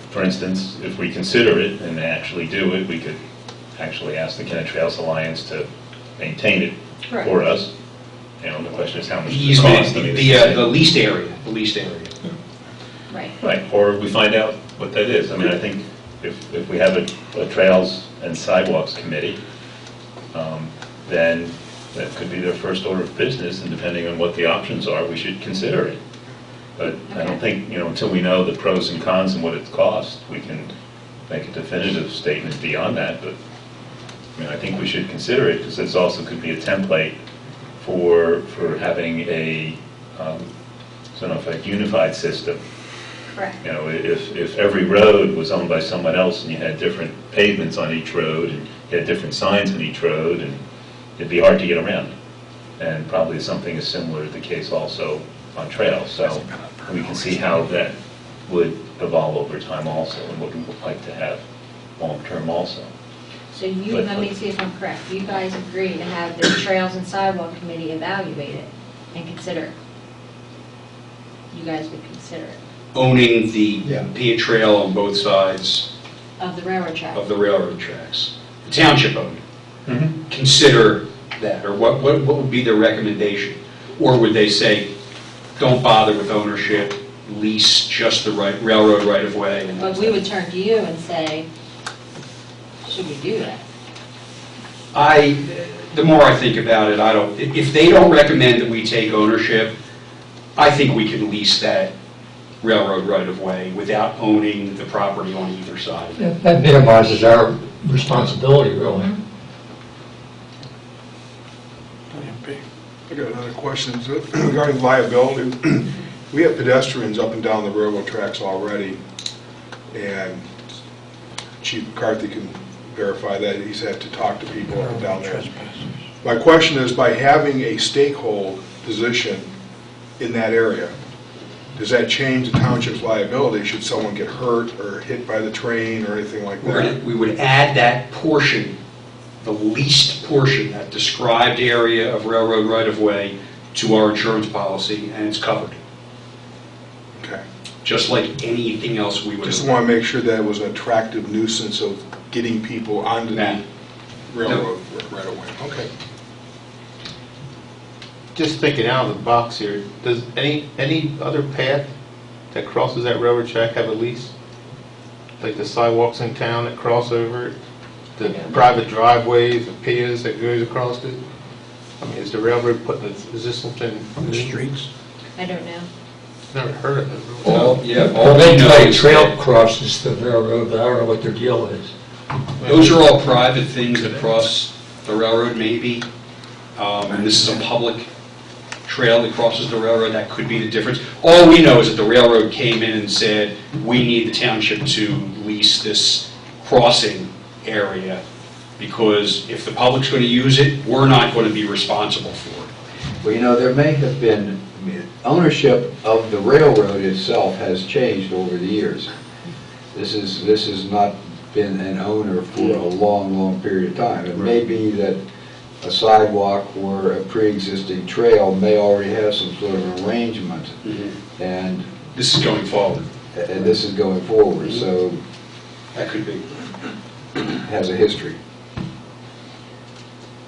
[SPEAKER 1] for instance, if we consider it and actually do it, we could actually ask the Kennett Trails Alliance to maintain it
[SPEAKER 5] Correct.
[SPEAKER 1] for us. You know, the question is how much
[SPEAKER 3] The
[SPEAKER 1] does it cost?
[SPEAKER 3] easement,
[SPEAKER 1] I mean,
[SPEAKER 3] the
[SPEAKER 1] it's the
[SPEAKER 3] leased area, the leased area.
[SPEAKER 5] Right.
[SPEAKER 1] Right, or we find out what that is. I mean, I think if we have a Trails and Sidewalks Committee, then that could be their first order of business, and depending on what the options are, we should consider it. But I don't think, you know, until we know the pros and cons and what it costs, we can make a definitive statement beyond that. But, I mean, I think we should consider it, because this also could be a template for having a, sort of a unified system.
[SPEAKER 5] Correct.
[SPEAKER 1] You know, if every road was owned by someone else and you had different pavements on each road and you had different signs on each road, and it'd be hard to get around. And probably something is similar to the case also on trails. So we can see how that would evolve over time also, and what we would like to have long-term also.
[SPEAKER 5] So you,
[SPEAKER 1] But-
[SPEAKER 5] let me see if I'm correct, you guys agree to have the Trails and Sidewalk Committee evaluate it and consider it? You guys would consider it,
[SPEAKER 3] Owning the
[SPEAKER 2] Yeah.
[SPEAKER 3] Peat Trail on both sides
[SPEAKER 5] of the railroad track?
[SPEAKER 3] of the railroad tracks. The township owned it.
[SPEAKER 1] Mm-hmm.
[SPEAKER 3] Consider that, or what would be their recommendation? Or would they say, don't bother with ownership, lease just the railroad right-of-way? and
[SPEAKER 5] But
[SPEAKER 3] that's
[SPEAKER 5] we
[SPEAKER 3] it?
[SPEAKER 5] would turn to you and say, should we do that?
[SPEAKER 3] The more I think about it, if they don't recommend that we take ownership, I think we can lease that railroad right-of-way without owning the property on either side.
[SPEAKER 4] That minimizes our responsibility, really.
[SPEAKER 6] I got another question regarding liability. We have pedestrians up and down the railroad tracks already, and Chief McCarthy can verify that. He's had to talk to people up and down there. My question is, by having a stakehold position in that area, does that change the township's liability should someone get hurt or hit by the train or anything like that?
[SPEAKER 3] We would add that portion, the least portion, that described area of railroad right-of-way to our insurance policy, and it's covered,
[SPEAKER 6] Okay.
[SPEAKER 3] just like anything else we would.
[SPEAKER 6] Just want to make sure that it was an attractive nuisance of getting people onto
[SPEAKER 3] Nah.
[SPEAKER 6] the railroad right away. Okay.
[SPEAKER 11] Just thinking out of the box here, does any other path that crosses that railroad track have a lease? Like the sidewalks in town that cross over it, the private driveways, the piers that goes across it? I mean, is the railroad is this something?
[SPEAKER 7] On the streets?
[SPEAKER 5] I don't know.
[SPEAKER 11] Never heard of it.
[SPEAKER 3] All we
[SPEAKER 4] They
[SPEAKER 3] know
[SPEAKER 4] play
[SPEAKER 3] is
[SPEAKER 4] trail
[SPEAKER 3] that
[SPEAKER 4] crosses the railroad, but I don't know what their deal is.
[SPEAKER 3] those are all private things that cross the railroad, maybe. And this is a public trail that crosses the railroad, that could be the difference. All we know is that the railroad came in and said, we need the township to lease this crossing area, because if the public's going to use it, we're not going to be responsible for it.
[SPEAKER 2] Well, you know, there may have been, ownership of the railroad itself has changed over the years. This has not been an owner for a long, long period of time. It may be that a sidewalk or a pre-existing trail may already have some sort of arrangement, and
[SPEAKER 3] This is going forward.
[SPEAKER 2] this is going forward, so
[SPEAKER 3] That could be.
[SPEAKER 2] it has a history.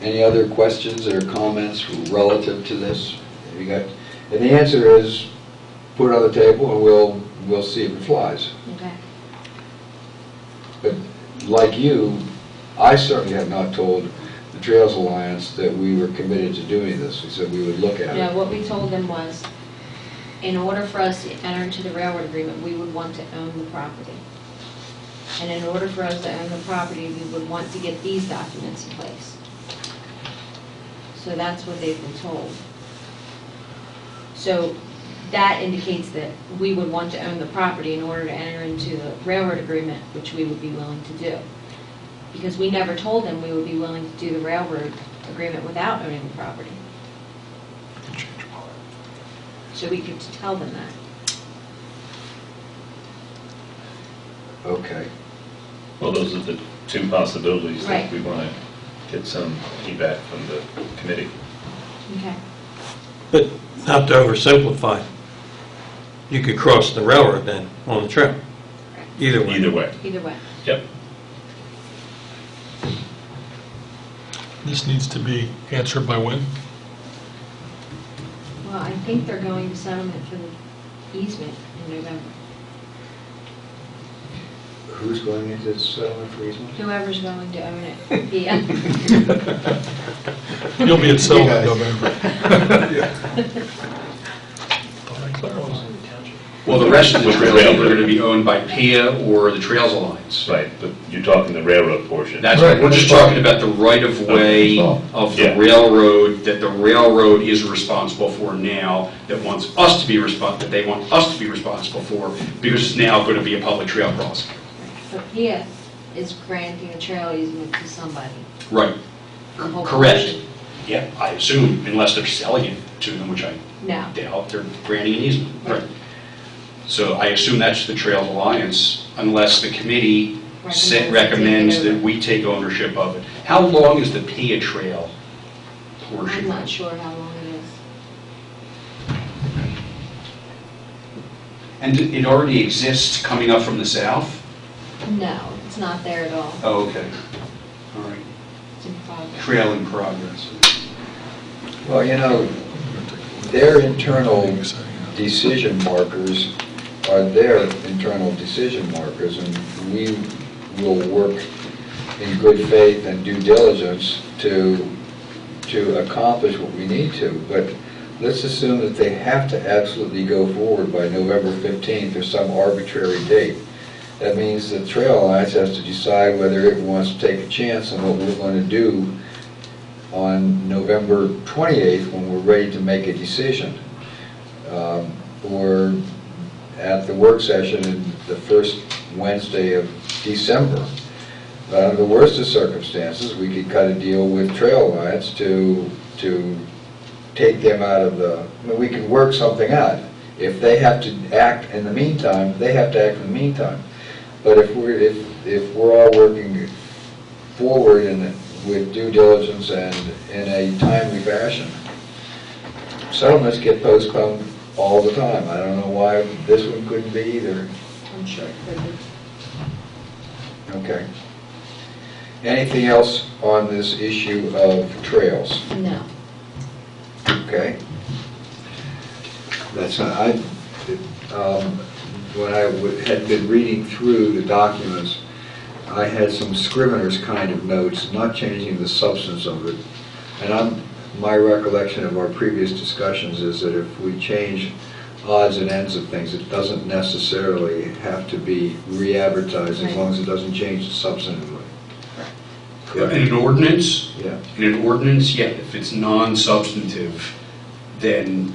[SPEAKER 2] Any other questions or comments relative to this? You got, and the answer is, put it on the table and we'll see if it flies.
[SPEAKER 5] Okay.
[SPEAKER 2] But like you, I certainly have not told the Trails Alliance that we were committed to doing this. We said we would look at
[SPEAKER 5] Yeah,
[SPEAKER 2] it.
[SPEAKER 5] what we told them was, in order for us to enter into the railroad agreement, we would want to own the property. And in order for us to own the property, we would want to get these documents in place. So that's what they've been told. So that indicates that we would want to own the property in order to enter into the railroad agreement, which we would be willing to do. Because we never told them we would be willing to do the railroad agreement without owning the property. So we could tell them that.
[SPEAKER 2] Okay.
[SPEAKER 1] Well, those are the two possibilities that
[SPEAKER 5] Right.
[SPEAKER 1] we want to get some feedback from the committee.
[SPEAKER 5] Okay.
[SPEAKER 7] But not to oversimplify, you could cross the railroad then on the trail, either way.
[SPEAKER 1] Either way.
[SPEAKER 5] Either way.
[SPEAKER 1] Yep.
[SPEAKER 10] This needs to be answered by when?
[SPEAKER 5] Well, I think they're going to settlement for the easement in November.
[SPEAKER 2] Who's going into the settlement for easement?
[SPEAKER 5] Whoever's going to own it. Yeah.
[SPEAKER 10] You'll be at settlement in November. Thought I clarified.
[SPEAKER 3] Well, the rest of the
[SPEAKER 1] With the
[SPEAKER 3] trails are
[SPEAKER 1] railroad.
[SPEAKER 3] going to be owned by PIA or the Trails Alliance.
[SPEAKER 1] Right, but you're talking the railroad portion.
[SPEAKER 3] That's right, we're just talking about the right-of-way
[SPEAKER 10] Okay.
[SPEAKER 3] of the
[SPEAKER 1] Yeah.
[SPEAKER 3] railroad, that the railroad is responsible for now, that wants us to be that they want us to be responsible for, because it's now going to be a public trail crossing.
[SPEAKER 5] So PIA is granting a trail easement to somebody.
[SPEAKER 3] Right.
[SPEAKER 5] The whole
[SPEAKER 3] Correct.
[SPEAKER 5] portion.
[SPEAKER 3] Yeah, I assume, unless they're selling it to them, which I
[SPEAKER 5] No.
[SPEAKER 3] doubt, they're granting an easement. Right. So I assume that's the Trails Alliance, unless the committee recommends
[SPEAKER 5] to take it
[SPEAKER 3] that
[SPEAKER 5] over.
[SPEAKER 3] we take ownership of it. How long is the PIA Trail
[SPEAKER 5] I'm
[SPEAKER 3] portion?
[SPEAKER 5] not sure how long it is.
[SPEAKER 3] And it already exists coming up from the south?
[SPEAKER 5] No, it's not there at all.
[SPEAKER 3] Oh, okay. All right.
[SPEAKER 5] It's in progress.
[SPEAKER 3] Trail in progress.
[SPEAKER 2] Well, you know, their internal decision markers are their internal decision markers, and we will work in good faith and due diligence to accomplish what we need to. But let's assume that they have to absolutely go forward by November 15th or some arbitrary date. That means the Trail Alliance has to decide whether it wants to take a chance on what we're going to do on November 28th when we're ready to make a decision. Or at the work session in the first Wednesday of December. But under the worst of circumstances, we could cut a deal with Trail Alliance to take them out of the, I mean, we can work something out. If they have to act in the meantime, they have to act in the meantime. But if we're all working forward with due diligence and in a timely fashion, settlements get postponed all the time. I don't know why this one couldn't be either.
[SPEAKER 5] I'm sure it could be.
[SPEAKER 2] Okay. Anything else on this issue of trails?
[SPEAKER 5] No.
[SPEAKER 2] Okay. That's not, when I had been reading through the documents, I had some scrivener's kind of notes, not changing the substance of it. And my recollection of our previous discussions is that if we change odds and ends of things, it doesn't necessarily have to be re-advertised as long as it doesn't change substantively. Correct?
[SPEAKER 3] In an ordinance?
[SPEAKER 2] Yeah.
[SPEAKER 3] In an ordinance, yeah, if it's non-substantive, then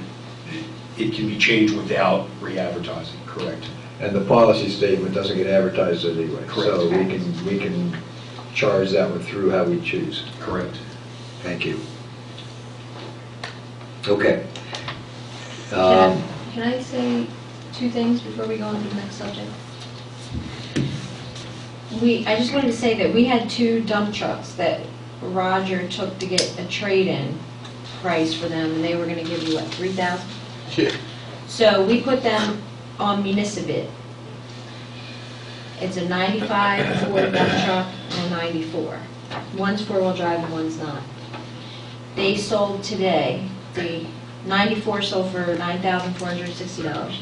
[SPEAKER 3] it can be changed without re-advertising. Correct.
[SPEAKER 2] And the policy statement doesn't get advertised anyway.
[SPEAKER 3] Correct.
[SPEAKER 2] So we can charge that one through how we choose.
[SPEAKER 3] Correct.
[SPEAKER 2] Thank you. Okay.
[SPEAKER 5] Can I say two things before we go on to the next subject? I just wanted to say that we had 2 dump trucks that Roger took to get a trade-in price for them, and they were going to give you, what, $3,000?
[SPEAKER 11] Yeah.
[SPEAKER 5] So we put them on Municipal. It's a 95 Ford dump truck and a 94. One's 4-wheel drive and one's not. They sold today, the 94 sold for $9,460,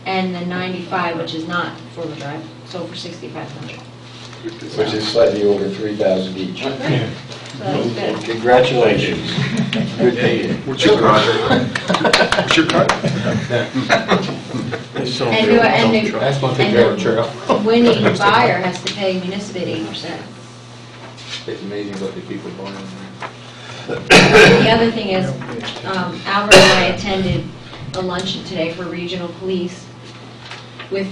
[SPEAKER 5] and the 95, which is not 4-wheel drive, sold for $6,500.
[SPEAKER 2] Which is slightly over 3,000 each.
[SPEAKER 5] So that's good.
[SPEAKER 2] Congratulations. Good day.
[SPEAKER 6] What's your cut? What's your cut?
[SPEAKER 11] That's going to take care of the trail.
[SPEAKER 5] The winning buyer has to pay Municipal 8%.
[SPEAKER 11] It's amazing what the people buying.
[SPEAKER 5] The other thing is, Albert and I attended a luncheon today for regional police with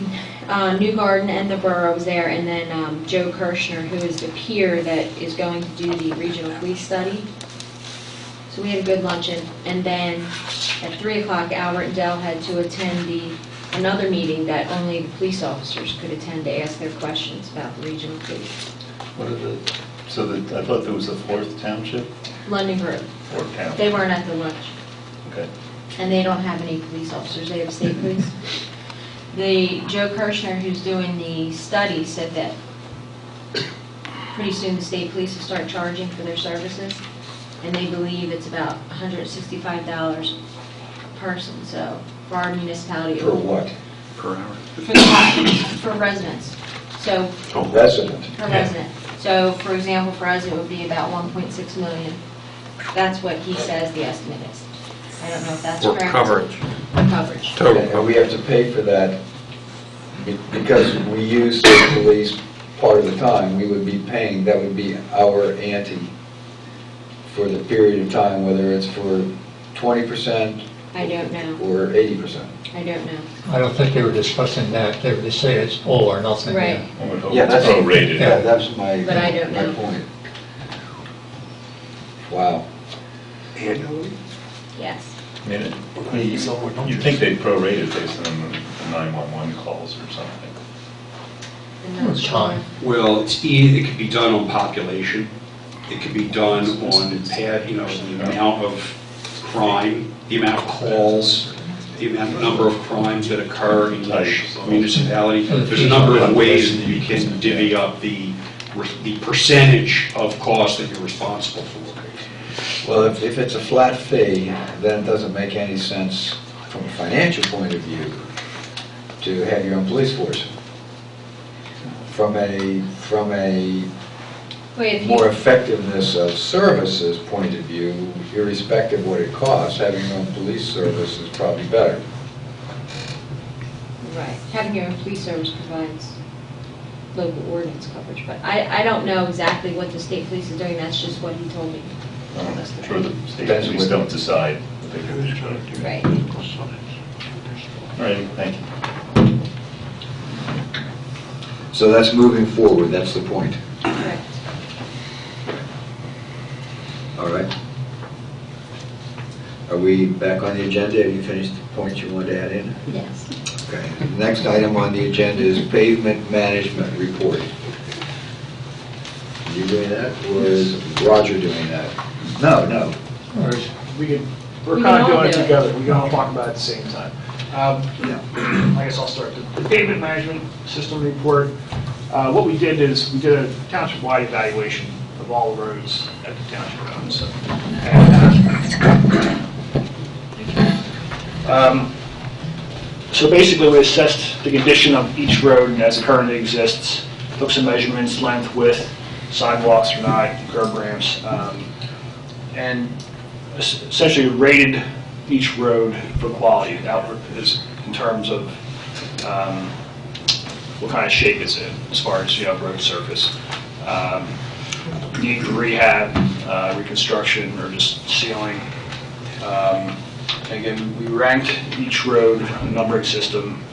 [SPEAKER 5] Newgarden and the borough was there, and then Joe Kirshner, who is the peer that is going to do the regional police study. So we had a good luncheon, and then at 3 o'clock, Albert and Dell had to attend another meeting that only the police officers could attend to ask their questions about the regional police.
[SPEAKER 1] What are the, I thought there was a 4th township?
[SPEAKER 5] London Grove.
[SPEAKER 1] 4th town.
[SPEAKER 5] They weren't at the lunch.
[SPEAKER 1] Okay.
[SPEAKER 5] And they don't have any police officers, they have state police. The Joe Kirshner, who's doing the study, said that pretty soon the state police will start charging for their services. and they believe it's about $165 per person, so for our municipality.
[SPEAKER 2] For what?
[SPEAKER 9] Per hour.
[SPEAKER 5] For residents, so,
[SPEAKER 2] Resident.
[SPEAKER 5] per resident. So, for example, for us, it would be about 1.6 million. That's what he says the estimate is. I don't know if that's
[SPEAKER 7] For
[SPEAKER 5] correct.
[SPEAKER 7] coverage,
[SPEAKER 5] For coverage.
[SPEAKER 7] total
[SPEAKER 2] And we
[SPEAKER 7] coverage.
[SPEAKER 2] have to pay for that because we use the police part of the time. We would be paying, that would be our ante for the period of time, whether it's for 20%
[SPEAKER 5] I don't know.
[SPEAKER 2] or 80%.
[SPEAKER 5] I don't know.
[SPEAKER 4] I don't think they were discussing that. They were just saying it's all or nothing.
[SPEAKER 5] Right.
[SPEAKER 1] I would hope
[SPEAKER 2] Yeah,
[SPEAKER 1] it's
[SPEAKER 2] that's
[SPEAKER 1] prorated.
[SPEAKER 2] Yeah, that's my,
[SPEAKER 5] But I don't
[SPEAKER 2] my
[SPEAKER 5] know.
[SPEAKER 2] point. Wow.
[SPEAKER 5] Yes.
[SPEAKER 1] I mean, you'd think they'd prorate it based on the 911 calls or something.
[SPEAKER 5] I'm not sure.
[SPEAKER 4] Time.
[SPEAKER 3] Well, it could be done on population, it could be done on the amount of crime, the amount of calls, the number of crimes that occur in each municipality. There's a number of ways that you can divvy up the percentage of cost that you're responsible for.
[SPEAKER 2] Well, if it's a flat fee, then it doesn't make any sense from a financial point of view to have your own police force. From a
[SPEAKER 5] Wait, if
[SPEAKER 2] more
[SPEAKER 5] you,
[SPEAKER 2] effectiveness of services point of view, irrespective of what it costs, having your own police service is probably better.
[SPEAKER 5] right, having your own police service provides local ordinance coverage, but I don't know exactly what the state police is doing, that's just what he told me.
[SPEAKER 1] I'm sure the state
[SPEAKER 2] Depends
[SPEAKER 1] police
[SPEAKER 2] what-
[SPEAKER 1] don't decide what they're going to do.
[SPEAKER 5] Right.
[SPEAKER 1] All right, thank you.
[SPEAKER 2] So that's moving forward, that's the point.
[SPEAKER 5] Correct.
[SPEAKER 2] All right. Are we back on the agenda? Have you finished the points you wanted to add in?
[SPEAKER 5] Yes.
[SPEAKER 2] Okay. The next item on the agenda is pavement management report. You doing that, or is Roger doing that? No.
[SPEAKER 4] Or is-
[SPEAKER 12] We're
[SPEAKER 5] We
[SPEAKER 12] kind
[SPEAKER 5] can
[SPEAKER 12] of doing
[SPEAKER 5] all
[SPEAKER 12] it
[SPEAKER 5] do it.
[SPEAKER 12] together, we can all talk about it at the same time. I guess I'll start. The pavement management system report, what we did is, we did a township-wide evaluation of all the roads that the township owns. So basically, we assessed the condition of each road as it currently exists, took some measurements, length, width, sidewalks or not, curb ramps, and essentially rated each road for quality, in terms of what kind of shape it's in, as far as, road surface. Need for rehab, reconstruction, or just sealing. Again, we ranked each road on a numbering system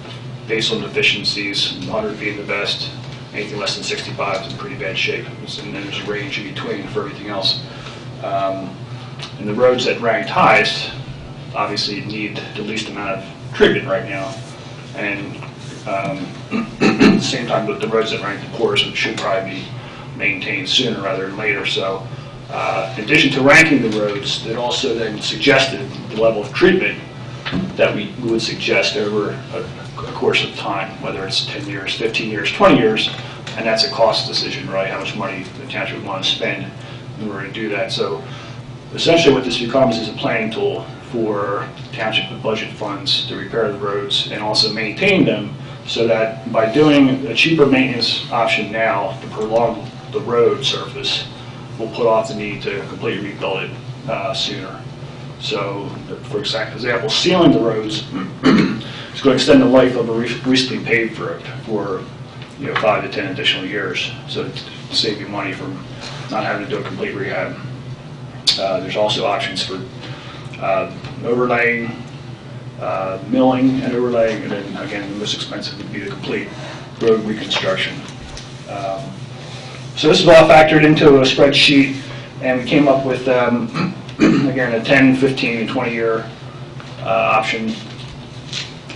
[SPEAKER 12] based on deficiencies, 100 being the best, anything less than 65 is in pretty bad shape, and then there's a range in between for everything else. And the roads that ranked highest, obviously need the least amount of treatment right now. And at the same time, with the roads that ranked the poorest, which should probably be maintained sooner rather than later. So in addition to ranking the roads, it also then suggested the level of treatment that we would suggest over a course of time, whether it's 10 years, 15 years, 20 years, and that's a cost decision, right? How much money the township would want to spend in order to do that. So essentially what this becomes is a planning tool for township to budget funds to repair the roads and also maintain them, so that by doing a cheaper maintenance option now to prolong the road surface, we'll put off the need to completely rebuild it sooner. So, for example, sealing the roads is going to extend the life of a recently paved road for 5 to 10 additional years. So to save you money from not having to do a complete rehab. There's also options for overlaying, milling and overlaying, and then again, the most expensive would be the complete road reconstruction. So this is all factored into a spreadsheet, and we came up with, again, a 10, 15, and 20-year option,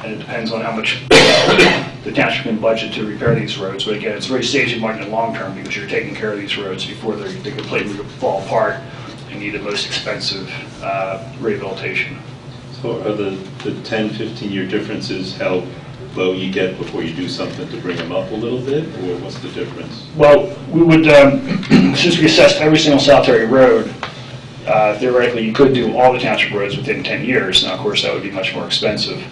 [SPEAKER 12] and it depends on how much the township can budget to repair these roads. But again, it's very safe in the long term, because you're taking care of these roads before they completely fall apart and need the most expensive rehabilitation.
[SPEAKER 1] So are the 10, 15-year differences how low you get before you do something to bring them up a little bit, or what's the difference?
[SPEAKER 12] Well, we would, since we assessed every single solitary road, theoretically, you could do all the township roads within 10 years. Now, of course, that would be much more expensive.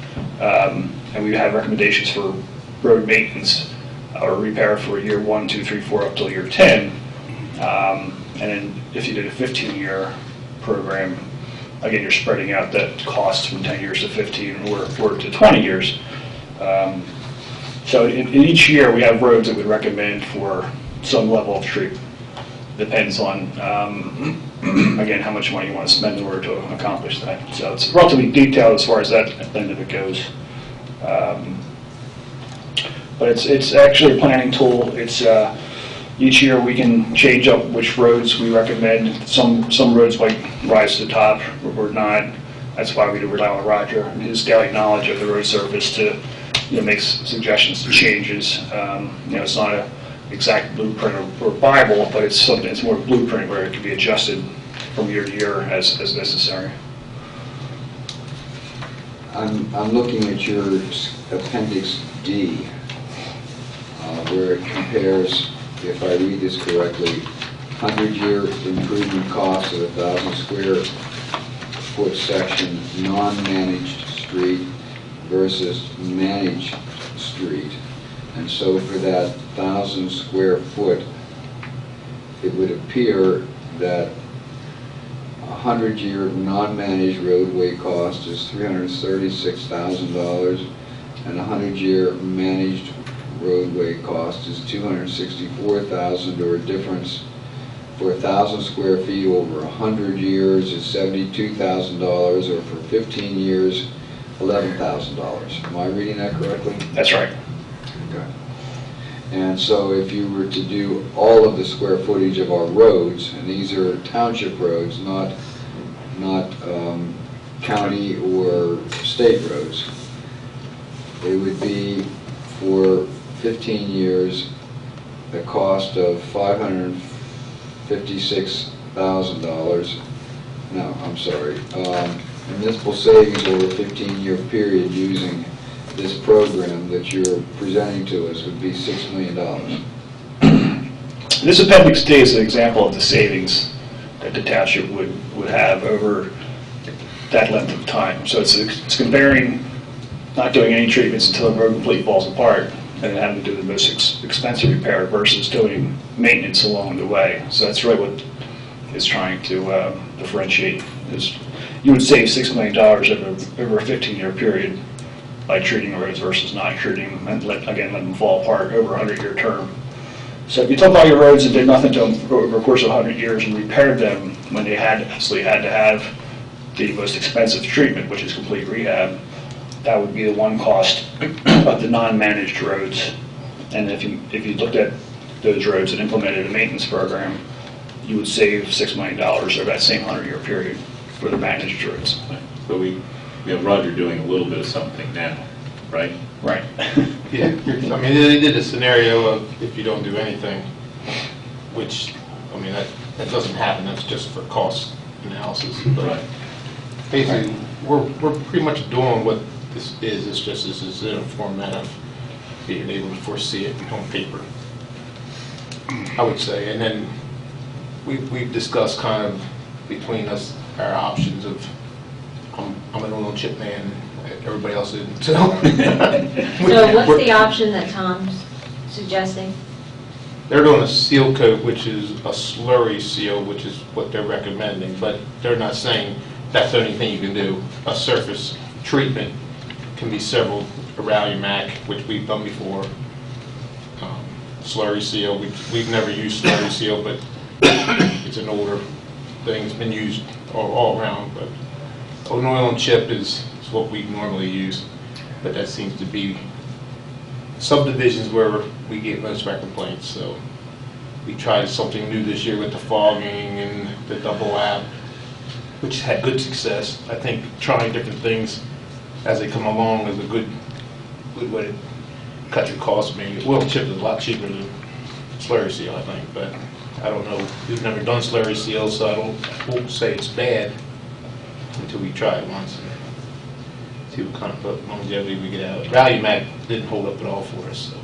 [SPEAKER 12] And we have recommendations for road maintenance or repair for year 1, 2, 3, 4, up till year 10. And then if you did a 15-year program, again, you're spreading out that cost from 10 years to 15 or to 20 years. So in each year, we have roads that we recommend for some level of treatment. Depends on, again, how much money you want to spend in order to accomplish that. So it's relatively detailed as far as that end of it goes. But it's actually a planning tool. It's each year we can change up which roads we recommend. Some roads might rise to the top or not. That's why we do rely on Roger and his daily knowledge of the road surface to make suggestions to changes. It's not an exact blueprint or Bible, but it's something. It's more blueprint where it can be adjusted from year to year as necessary.
[SPEAKER 2] I'm looking at your Appendix D, where it compares, if I read this correctly, 100-year improvement cost of 1,000 square foot section non-managed street versus managed street. And so for that 1,000 square foot, it would appear that 100-year non-managed roadway cost is $336,000, and 100-year managed roadway cost is $264,000, or a difference for 1,000 square feet over 100 years is $72,000, or for 15 years, $11,000. Am I reading that correctly?
[SPEAKER 12] That's right.
[SPEAKER 2] Okay. And so if you were to do all of the square footage of our roads, and these are township roads, not county or state roads, it would be for 15 years a cost of $556,000. No, I'm sorry. Municipal savings over a 15-year period using this program that you're presenting to us would be $6 million.
[SPEAKER 12] This Appendix D is an example of the savings that the township would have over that length of time. So it's comparing not doing any treatments until the road completely falls apart and then having to do the most expensive repair versus doing maintenance along the way. So that's really what it's trying to differentiate. Is you would save $6 million over a 15-year period by treating roads versus not treating them, and let them fall apart over a 100-year term. So if you took all your roads and did nothing to them over the course of 100 years and repaired them when they absolutely had to have the most expensive treatment, which is complete rehab, that would be the one cost of the non-managed roads. And if you looked at those roads and implemented a maintenance program, you would save $6 million over that same 100-year period for the managed roads.
[SPEAKER 1] But we have Roger doing a little bit of something now, right?
[SPEAKER 12] Right.
[SPEAKER 11] Yeah, I mean, they did a scenario of if you don't do anything, which, I mean, that doesn't happen, that's just for cost analysis. But basically, we're pretty much doing what this is, it's just this is in a format of being able to foresee it on paper, I would say. And then we've discussed kind of between us our options of, I'm an oil chip man, everybody else isn't. So
[SPEAKER 5] what's the option that Tom's suggesting?
[SPEAKER 11] They're doing a seal coat, which is a slurry seal, which is what they're recommending, but they're not saying that's the only thing you can do. A surface treatment can be several, a Rallimac, which we've done before, slurry seal, we've never used slurry seal, but it's an older thing, it's been used all around, but an oil and chip is what we normally use, but that seems to be subdivisions where we get most of our complaints. So we tried something new this year with the fogging and the double lap, which had good success. I think trying different things as they come along is a good way to cut your costs. Maybe oil chip is a lot cheaper than slurry seal, I think, but I don't know. We've never done slurry seal, so I won't say it's bad until we try it once and see what kind of longevity we get out. Rallimac didn't hold up at all for us. So.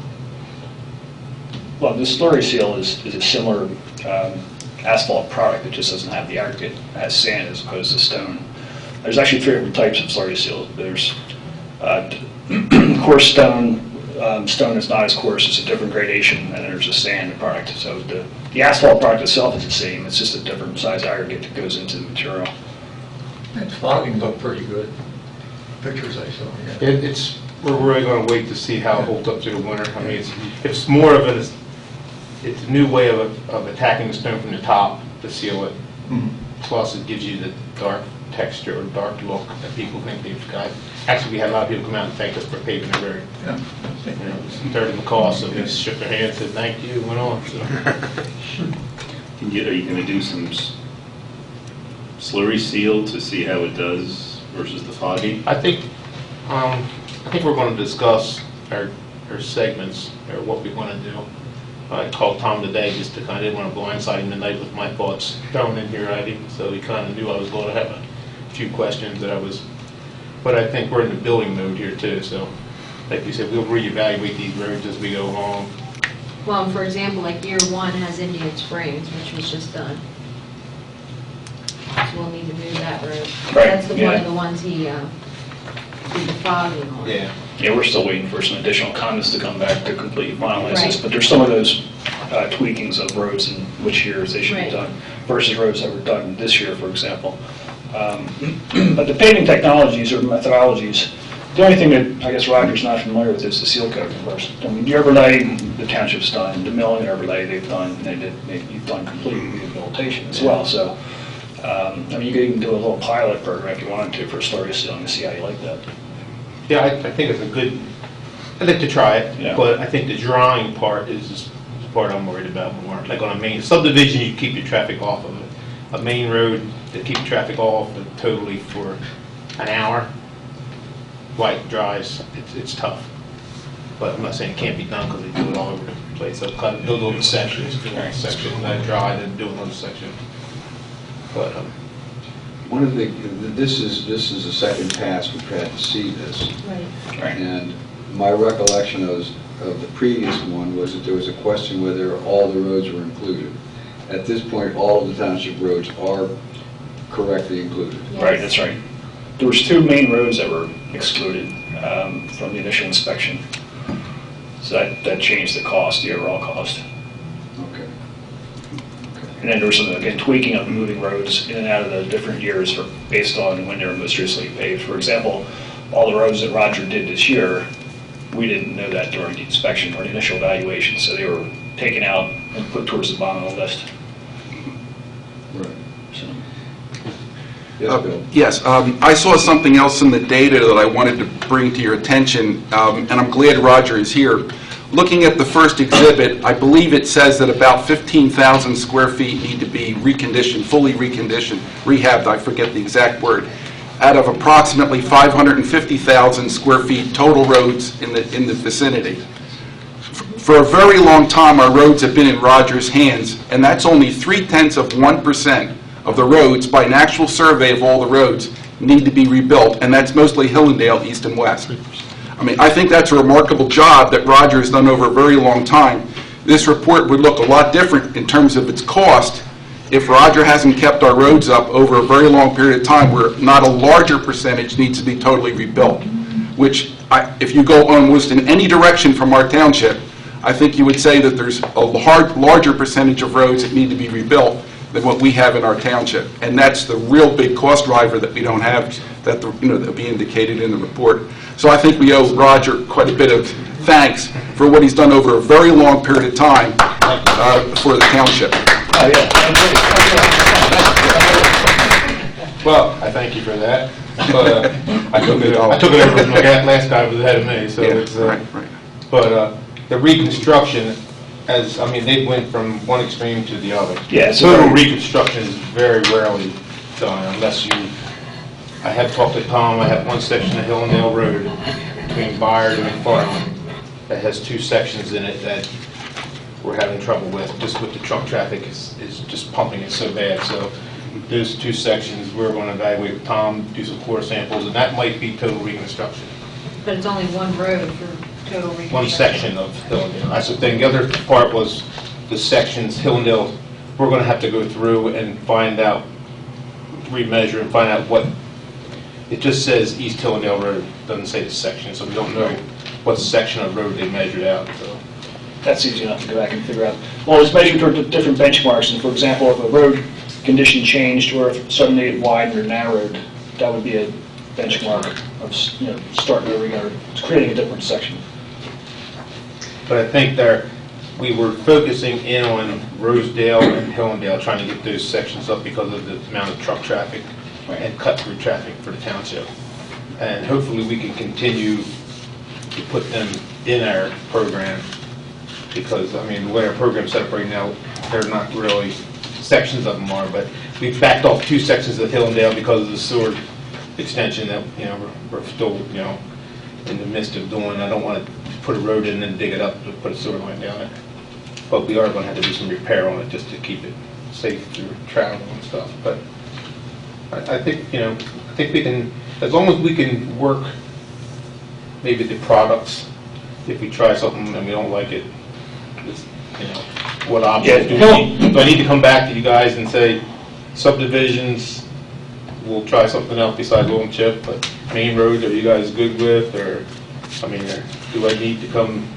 [SPEAKER 12] Well, the slurry seal is a similar asphalt product. It just doesn't have the aggregate. It has sand as opposed to stone. There's actually 3 different types of slurry seal. There's coarse stone. Stone is not as coarse. It's a different gradation, and then there's a sand product. So the asphalt product itself is the same. It's just a different size aggregate that goes into the material.
[SPEAKER 4] That fogging looked pretty good. Pictures I saw, yeah.
[SPEAKER 11] We're really going to wait to see how it holds up through the winter. I mean, it's more of it's a new way of attacking the stone from the top to seal it. Plus, it gives you the dark texture or dark look that people think they've got. Actually, we had a lot of people come out and thank us for paving the road.
[SPEAKER 4] Yeah.
[SPEAKER 11] You know, it's a third of the cost, so they just shook their hands, said thank you, and went on. So.
[SPEAKER 13] Are you going to do some slurry seal to see how it does versus the foggy?
[SPEAKER 11] I think we're going to discuss our segments or what we want to do. I called Tom today just to kind of didn't want to blindside him tonight with my thoughts thrown in here at him, so he kind of knew I was going to have a few questions but I think we're in the building mode here too, so like you said, we'll reevaluate these roads as we go along.
[SPEAKER 5] Well, for example, like year 1 has Indian Springs, which was just done. So we'll need to move that road.
[SPEAKER 12] Right,
[SPEAKER 5] That's one
[SPEAKER 12] yeah.
[SPEAKER 5] of the ones he did the fogging on.
[SPEAKER 11] Yeah.
[SPEAKER 12] Yeah, we're still waiting for some additional comments to come back to completely finalize this,
[SPEAKER 5] Right.
[SPEAKER 12] but there's some of those tweakings of roads and which years they should be
[SPEAKER 5] Right.
[SPEAKER 12] done versus roads that were done this year, for example. But the paving technologies or methodologies, the only thing that I guess Roger's not familiar with is the seal coating first. I mean, the overlay, the township's done, the milling and overlay they've done, you've done complete rehabilitation as well. So, I mean, you could even do a little pilot program if you wanted to for slurry sealing to see how you like that.
[SPEAKER 11] Yeah, I think it's a good, I'd like to try it,
[SPEAKER 12] Yeah.
[SPEAKER 11] but I think the drawing part is the part I'm worried about more. Like on a main subdivision, you keep your traffic off of it. A main road, to keep traffic off totally for an hour, white dries, it's tough. But I'm not saying it can't be done because they do it all over the place. They'll cut, build little sections, do one section, let it dry, then do another section. But,
[SPEAKER 2] One of this is the second pass we've had to see this.
[SPEAKER 5] Right.
[SPEAKER 12] Right.
[SPEAKER 2] And my recollection of the previous one was that there was a question whether all the roads were included. At this point, all of the township roads are correctly included.
[SPEAKER 5] Yes.
[SPEAKER 12] Right, that's right. There was 2 main roads that were excluded from the initial inspection. So that changed the cost, the overall cost.
[SPEAKER 2] Okay.
[SPEAKER 12] And then there was some, again, tweaking of moving roads in and out of the different years based on when they were most recently paved. For example, all the roads that Roger did this year, we didn't know that during the inspection or the initial evaluation, so they were taken out and put towards the bottom of the list.
[SPEAKER 2] Right.
[SPEAKER 12] So,
[SPEAKER 2] Yes, Bill?
[SPEAKER 9] Yes, I saw something else in the data that I wanted to bring to your attention, and I'm glad Roger is here. Looking at the first exhibit, I believe it says that about 15,000 square feet need to be reconditioned, fully reconditioned, rehabbed, I forget the exact word, out of approximately 550,000 square feet total roads in the vicinity. For a very long time, our roads have been in Roger's hands, and that's only 0.3% of the roads, by an actual survey of all the roads, need to be rebuilt, and that's mostly Hillendale, east and west. I mean, I think that's a remarkable job that Roger has done over a very long time. This report would look a lot different in terms of its cost if Roger hasn't kept our roads up over a very long period of time where not a larger percentage needs to be totally rebuilt, which, if you go almost in any direction from our township, I think you would say that there's a larger percentage of roads that need to be rebuilt than what we have in our township. And that's the real big cost driver that we don't have, that that'll be indicated in the report. So I think we owe Roger quite a bit of thanks for what he's done over a very long period of time for the township.
[SPEAKER 12] oh, yeah.
[SPEAKER 11] well, I thank you for that. But I took it over from the last guy was ahead of me, so it's...
[SPEAKER 9] Right.
[SPEAKER 11] But the reconstruction, they went from one extreme to the other.
[SPEAKER 12] Yeah, it's
[SPEAKER 11] Total reconstruction is very rarely done unless I have talked to Tom, I have one section of Hillendale Road between Byard and McFarland that has 2 sections in it that we're having trouble with, just with the truck traffic is just pumping it so bad. So those 2 sections, we're going to evaluate with Tom, do some core samples, and that might be total reconstruction.
[SPEAKER 5] But it's only one road for total reconstruction.
[SPEAKER 11] One section of Hillendale. That's the thing. The other part was the sections, Hillendale we're gonna have to go through and find out, remeasure and find out what, it just says East Hillendale Road, doesn't say the section, so we don't know what section of road they measured out, so.
[SPEAKER 12] That's easy enough to go back and figure out. Well, it's measured toward the different benchmarks, and for example, if a road condition changed or if suddenly it widened or narrowed, that would be a benchmark of, starting over again or creating a different section.
[SPEAKER 11] But I think we were focusing in on Rosedale and Hillendale, trying to get those sections up because of the amount of truck traffic and cut-through traffic for the township. And hopefully we can continue to put them in our program, because, I mean, the way our program's set up right now, they're not really, sections of them are, but we've backed off 2 sections of Hillendale because of the sewer extension that, we're still, in the midst of doing. I don't want to put a road in and then dig it up to put a sewer line down it. But we are going to have to do some repair on it just to keep it safe through travel and stuff. But I think, I think we can, as long as we can work maybe the products, if we try something and we don't like it, it's, what options do we need? Do I need to come back to you guys and say, subdivisions, we'll try something else besides oil and chip, but main roads, are you guys good with, or, I mean, do I need to come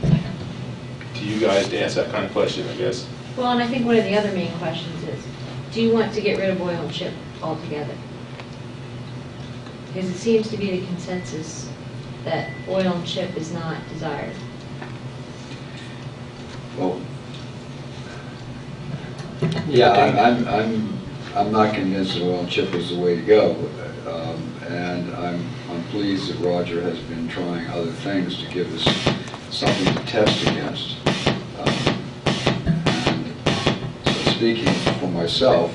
[SPEAKER 11] to you guys to ask that kind of question, I guess?
[SPEAKER 5] Well, and I think one of the other main questions is, do you want to get rid of oil and chip altogether? Because it seems to be the consensus that oil and chip is not desired.
[SPEAKER 2] Well, yeah, I'm not convinced that oil and chip is the way to go. And I'm pleased that Roger has been trying other things to give us something to test against. And so speaking for myself,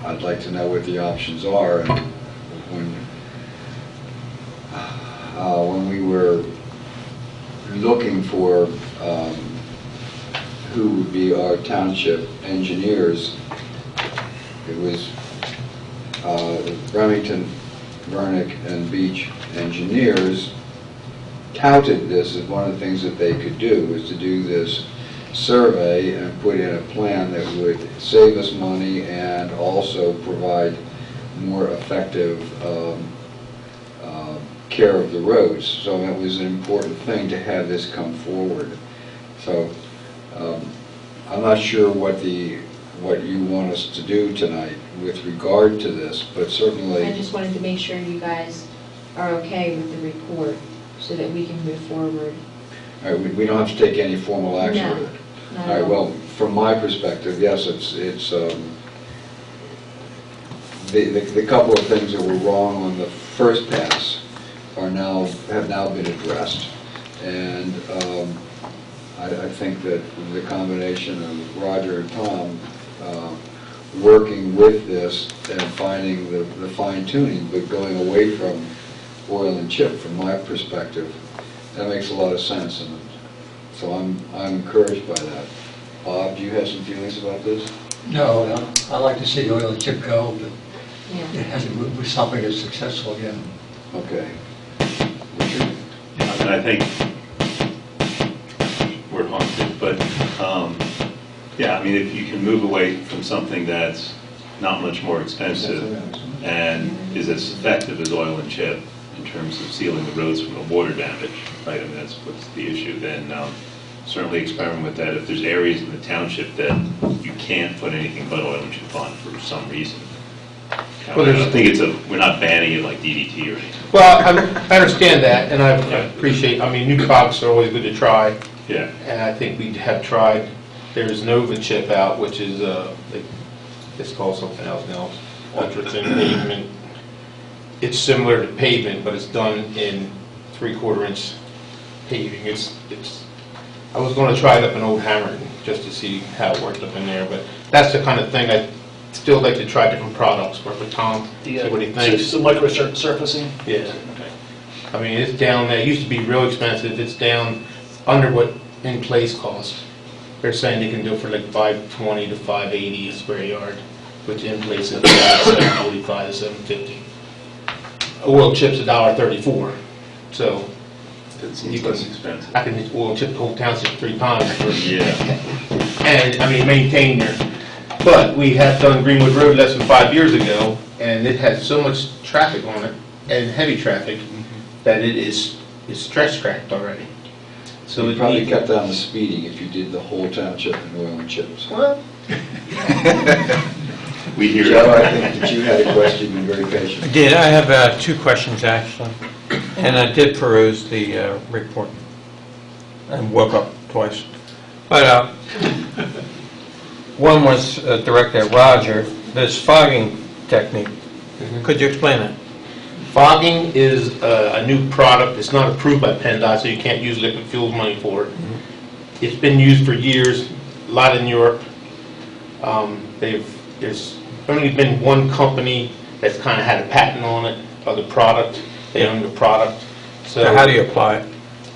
[SPEAKER 2] I'd like to know what the options are. And when we were looking for who would be our township engineers, it was Remington, Vernick, and Beach engineers touted this as one of the things that they could do, was to do this survey and put in a plan that would save us money and also provide more effective care of the roads. So it was an important thing to have this come forward. So I'm not sure what you want us to do tonight with regard to this, but certainly...
[SPEAKER 5] I just wanted to make sure you guys are okay with the report so that we can move forward.
[SPEAKER 2] All right, we don't have to take any formal action
[SPEAKER 5] No,
[SPEAKER 2] with it.
[SPEAKER 5] not
[SPEAKER 2] All
[SPEAKER 5] at
[SPEAKER 2] right,
[SPEAKER 5] all.
[SPEAKER 2] well, from my perspective, yes, it's the couple of things that were wrong on the first pass have now been addressed. And I think that the combination of Roger and Tom working with this and finding the fine tuning, but going away from oil and chip, from my perspective, that makes a lot of sense. And so I'm encouraged by that. Bob, do you have some feelings about this?
[SPEAKER 4] No, I like to see the oil and chip go, but
[SPEAKER 5] Yeah.
[SPEAKER 4] it hasn't moved with something that's successful again.
[SPEAKER 2] Okay. Richard?
[SPEAKER 1] And I think we're haunted, but, yeah, I mean, if you can move away from something that's not much more expensive and is as effective as oil and chip in terms of sealing the roads from the water damage, right, I mean, that's what's the issue, then certainly experiment with that. If there's areas in the township that you can't put anything but oil and chip on for some reason, I don't think we're not banning it like DDT or anything.
[SPEAKER 11] Well, I understand that, and I appreciate, I mean, new products are always good to try.
[SPEAKER 1] Yeah.
[SPEAKER 11] And I think we have tried, there's Nova Chip out, which is, it's called something else now, Ultra Thin Pavement. It's similar to Pavement, but it's done in 3/4 inch paving. I was going to try it up in Old Hammersmith just to see how it worked up in there, but that's the kind of thing I'd still like to try different products, work with Tom, see what he thinks.
[SPEAKER 12] The micro-surfacing?
[SPEAKER 11] Yeah.
[SPEAKER 12] Okay.
[SPEAKER 11] I mean, it's down there, it used to be real expensive, it's down under what in-place cost. They're saying they can do it for like $520 to $580 a square yard, which in-place is $745 to $750. Oil chip's $1.34, so
[SPEAKER 1] That seems less expensive.
[SPEAKER 11] I can oil chip the whole township 3 times.
[SPEAKER 1] Yeah.
[SPEAKER 11] And, I mean, maintain But we have done Greenwood Road less than 5 years ago, and it has so much traffic on it, and heavy traffic, that it is stretch-cracked already. So
[SPEAKER 2] You
[SPEAKER 11] it
[SPEAKER 2] probably
[SPEAKER 11] needs...
[SPEAKER 2] cut down the speeding if you did the whole township in oil and chips.
[SPEAKER 11] Well,
[SPEAKER 1] We hear
[SPEAKER 2] Joe, I
[SPEAKER 1] it.
[SPEAKER 2] think that you had a question, you've been very
[SPEAKER 7] I
[SPEAKER 2] patient.
[SPEAKER 7] did, I have two questions actually, and I did peruse the report and woke up twice. But one was directed at Roger, this fogging technique. Could you explain that?
[SPEAKER 11] fogging is a new product. It's not approved by PennDOT, so you can't use liquid fuels money for it. It's been used for years, a lot in Europe. There's only been one company that's kind of had a patent on it, of the product. They own the product.
[SPEAKER 7] So how do you apply it?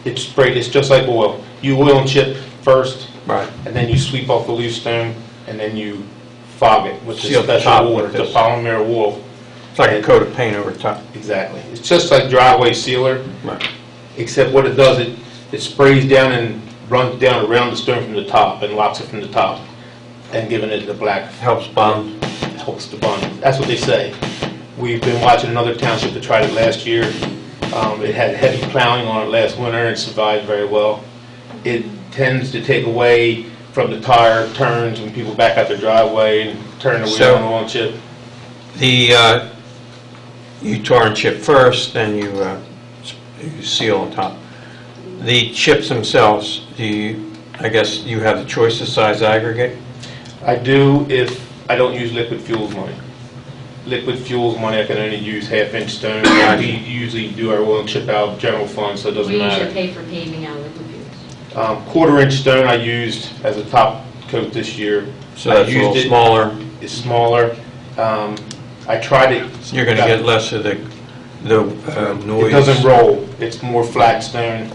[SPEAKER 11] It's sprayed, it's just like oil. You oil and chip first,
[SPEAKER 7] Right.
[SPEAKER 11] and then you sweep off the loose stone, and then you fog it with
[SPEAKER 7] Seal
[SPEAKER 11] the
[SPEAKER 7] the top
[SPEAKER 11] special wool,
[SPEAKER 7] with
[SPEAKER 11] the
[SPEAKER 7] this.
[SPEAKER 11] polymer wool.
[SPEAKER 7] It's like a coat of paint over top.
[SPEAKER 11] Exactly. It's just like driveway sealer,
[SPEAKER 7] Right.
[SPEAKER 11] except what it does, it sprays down and runs down around the stone from the top and locks it from the top, and giving it the black
[SPEAKER 7] Helps bond.
[SPEAKER 11] helps to bond. That's what they say. We've been watching another township that tried it last year. It had heavy plowing on it last winter and survived very well. It tends to take away from the tire turns when people back out their driveway and turn the wheel
[SPEAKER 7] So-
[SPEAKER 11] on the oil and chip.
[SPEAKER 7] You tar and chip first, then you seal on top. The chips themselves, I guess you have the choice of size aggregate?
[SPEAKER 11] I do if I don't use liquid fuels money. Liquid fuels money, I can only use half-inch stone. We usually do our oil and chip out of general fund, so it doesn't
[SPEAKER 5] We
[SPEAKER 11] matter.
[SPEAKER 5] usually pay for paving out of liquid fuels.
[SPEAKER 11] Quarter-inch stone I used as a top coat this year.
[SPEAKER 7] So
[SPEAKER 11] I
[SPEAKER 7] that's a
[SPEAKER 11] used
[SPEAKER 7] little
[SPEAKER 11] it.
[SPEAKER 7] smaller.
[SPEAKER 11] It's smaller. I tried it.
[SPEAKER 7] You're going to get less of the noise.
[SPEAKER 11] It doesn't roll. It's more flat stone.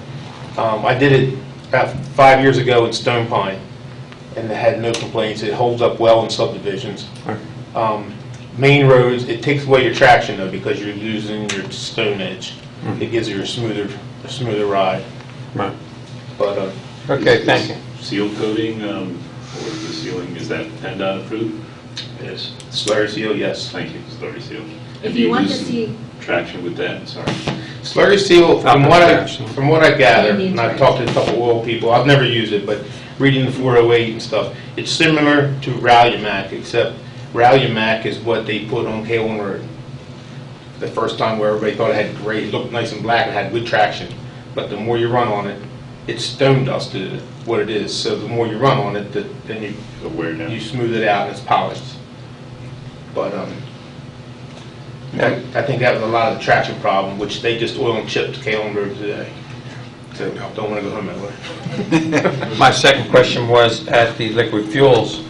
[SPEAKER 11] I did it about 5 years ago in Stone Pine, and I had no complaints. It holds up well in subdivisions. Main roads, it takes away your traction though, because you're losing your stone edge. It gives you a smoother ride.
[SPEAKER 7] Right.
[SPEAKER 11] But
[SPEAKER 7] Okay, thank you.
[SPEAKER 13] Seal coating, or the sealing, is that PennDOT approved?
[SPEAKER 1] Yes.
[SPEAKER 11] slurry seal, yes.
[SPEAKER 13] Thank you, slurry seal.
[SPEAKER 5] If
[SPEAKER 13] And
[SPEAKER 5] you
[SPEAKER 13] do
[SPEAKER 5] want
[SPEAKER 13] lose
[SPEAKER 5] to
[SPEAKER 13] some
[SPEAKER 5] see,
[SPEAKER 13] traction with that, sorry.
[SPEAKER 11] Slurry seal, from what I gather,
[SPEAKER 5] It needs
[SPEAKER 11] and I've talked to a couple oil people, I've never used it, but reading the 408 and stuff, it's similar to Ralliamac, except Ralliamac is what they put on K1 Road. The first time where everybody thought it had great, it looked nice and black, it had good traction, but the more you run on it, it's stone dust is what it is, so the more you run on it, then
[SPEAKER 13] The wear down.
[SPEAKER 11] you smooth it out and it's polished. But I think that was a lot of the traction problem, which they just oil and chipped K1 Road today. So don't want to go home that way.
[SPEAKER 7] My second question was at the liquid fuels,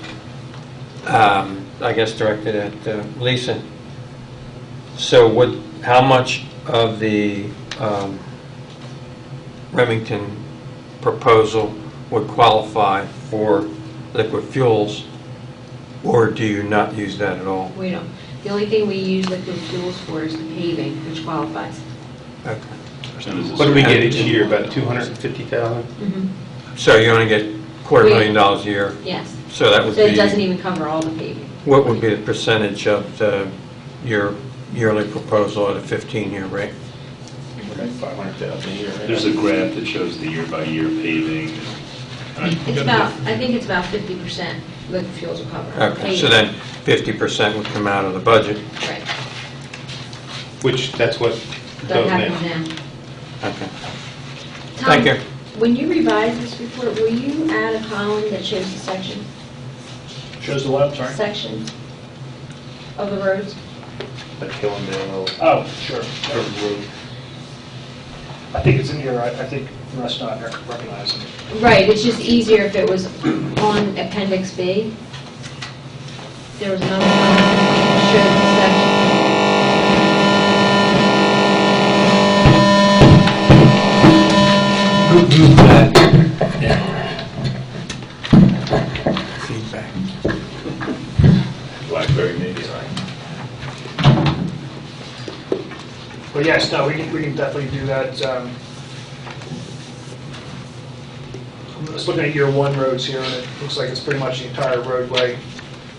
[SPEAKER 7] I guess directed at Lisa. So how much of the Remington proposal would qualify for liquid fuels, or do you not use that at all?
[SPEAKER 5] we don't. The only thing we use liquid fuels for is the paving, which qualifies.
[SPEAKER 7] Okay.
[SPEAKER 11] What do we get each year, about 250,000?
[SPEAKER 7] So you only get $250,000 a year,
[SPEAKER 5] Yes.
[SPEAKER 7] so that would
[SPEAKER 5] So it doesn't
[SPEAKER 7] be,
[SPEAKER 5] even cover all the paving.
[SPEAKER 7] what would be the percentage of your yearly proposal at a 15-year rate?
[SPEAKER 11] We're at 500,000 a year. right?
[SPEAKER 13] There's a graph that shows the year-by-year paving.
[SPEAKER 5] It's about, I think it's about 50% liquid fuels will cover.
[SPEAKER 7] Okay, so then 50% would come out of the budget.
[SPEAKER 5] Right.
[SPEAKER 11] Which, that's what
[SPEAKER 5] That
[SPEAKER 11] goes
[SPEAKER 5] happens
[SPEAKER 11] now.
[SPEAKER 5] now.
[SPEAKER 7] Okay.
[SPEAKER 5] Tom,
[SPEAKER 7] Thank you.
[SPEAKER 5] when you revise this report, will you add a column that shows the section
[SPEAKER 12] Shows the what, sorry?
[SPEAKER 5] of the roads?
[SPEAKER 11] Like Killingdale,
[SPEAKER 12] Oh, sure.
[SPEAKER 11] River Road.
[SPEAKER 12] I think it's in here, I think Russ not recognizing it.
[SPEAKER 5] Right, it's just easier if it was on Appendix B. There was another one that showed the section.
[SPEAKER 7] Feedback.
[SPEAKER 13] BlackBerry maybe.
[SPEAKER 12] But yes, no, we can definitely do that. I'm just looking at year one roads here, and it looks like it's pretty much the entire roadway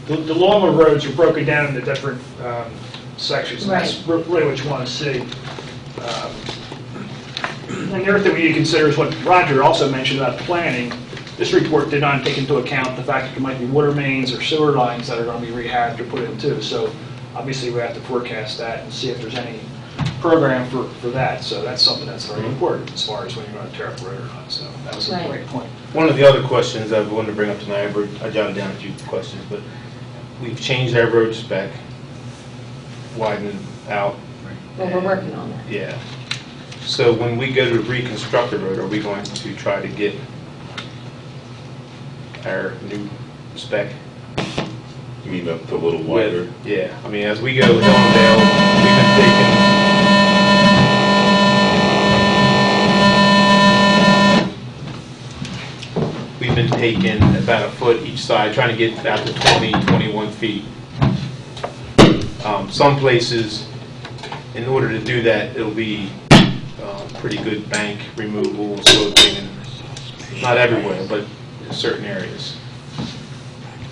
[SPEAKER 12] the longer roads are broken down into different sections, and that's
[SPEAKER 5] Right.
[SPEAKER 12] really what you want to see. And the other thing we need to consider is what Roger also mentioned about planning. This report did not take into account the fact that there might be water mains or sewer lines that are going to be rehabbed or put in too. So obviously we have to forecast that and see if there's any program for that. So that's something that's very important as far as when you're going to tear up a road or not. So that was a
[SPEAKER 5] Right.
[SPEAKER 12] great point.
[SPEAKER 11] One of the other questions I wanted to bring up tonight, I jotted down a few questions, but we've changed our road spec, widened out.
[SPEAKER 5] Well, we're working on that.
[SPEAKER 11] Yeah. So when we go to reconstruct the road, are we going to try to get our new spec?
[SPEAKER 13] You mean the little wider?
[SPEAKER 11] Yeah, I mean, as we go Hillendale, we've been taking about a foot each side, trying to get out to 20, 21 feet. Some places, in order to do that, it'll be pretty good bank removal, sloping, and not everywhere, but in certain areas.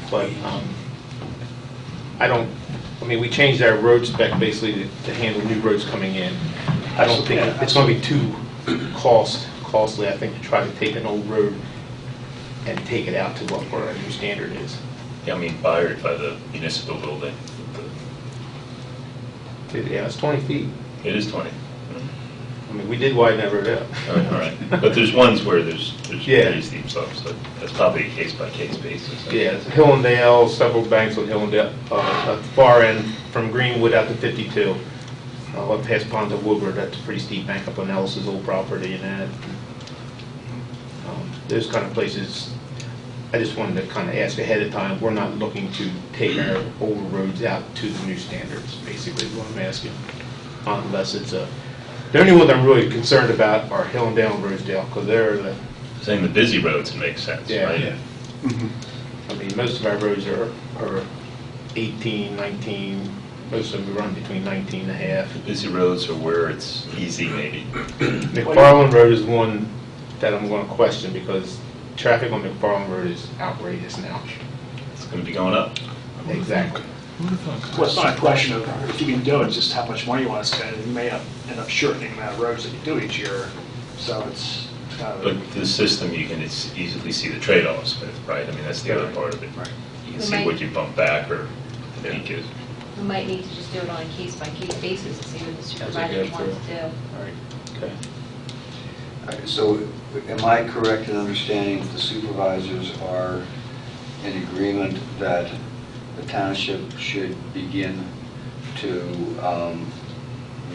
[SPEAKER 11] But I mean, we changed our road spec basically to handle new roads coming in. I don't think it's going to be too costly, I think, to try to take an old road and take it out to what our new standard is.
[SPEAKER 1] Yeah, I mean, by the municipal building.
[SPEAKER 11] Yeah, it's 20 feet.
[SPEAKER 1] It is 20.
[SPEAKER 11] I mean, we did widen that road out.
[SPEAKER 1] All right. But there's ones where there's
[SPEAKER 11] Yeah.
[SPEAKER 1] pretty steep slopes, so that's probably a case-by-case basis.
[SPEAKER 11] Yeah, it's Hillendale, several banks on Hillendale, at the far end, from Greenwood out to 52. Up past Pond of Woodward, that's a pretty steep bank up on Ellis's old property and that. Those kind of places, I just wanted to kind of ask ahead of time, we're not looking to take our older roads out to the new standards, basically, is what I'm asking. Unless it's the only one that I'm really concerned about are Hillendale and Rosedale, because they're the,
[SPEAKER 1] Saying the busy roads, it makes sense,
[SPEAKER 11] Yeah.
[SPEAKER 1] right?
[SPEAKER 11] Yeah. I mean, most of our roads are 18, 19, most of them run between 19 and a half.
[SPEAKER 1] The busy roads are where it's easy, maybe.
[SPEAKER 11] McFarland Road is one that I'm going to question because traffic on McFarland Road is outrageous now.
[SPEAKER 1] It's going to be going up.
[SPEAKER 11] Exactly.
[SPEAKER 12] Well, it's not a question of if you can do it, it's just how much money you want to spend. You may end up shortening the amount of roads that you do each year. So it's kind of...
[SPEAKER 1] But the system, you can easily see the trade-offs with, right? I mean, that's the other part of it.
[SPEAKER 12] Right.
[SPEAKER 1] You can see what you bump back or the peak is.
[SPEAKER 5] We might need to just do it on a case-by-case basis and see what the supervisor wants to do.
[SPEAKER 11] All right. Okay.
[SPEAKER 2] So am I correct in understanding that the supervisors are in agreement that the township should begin to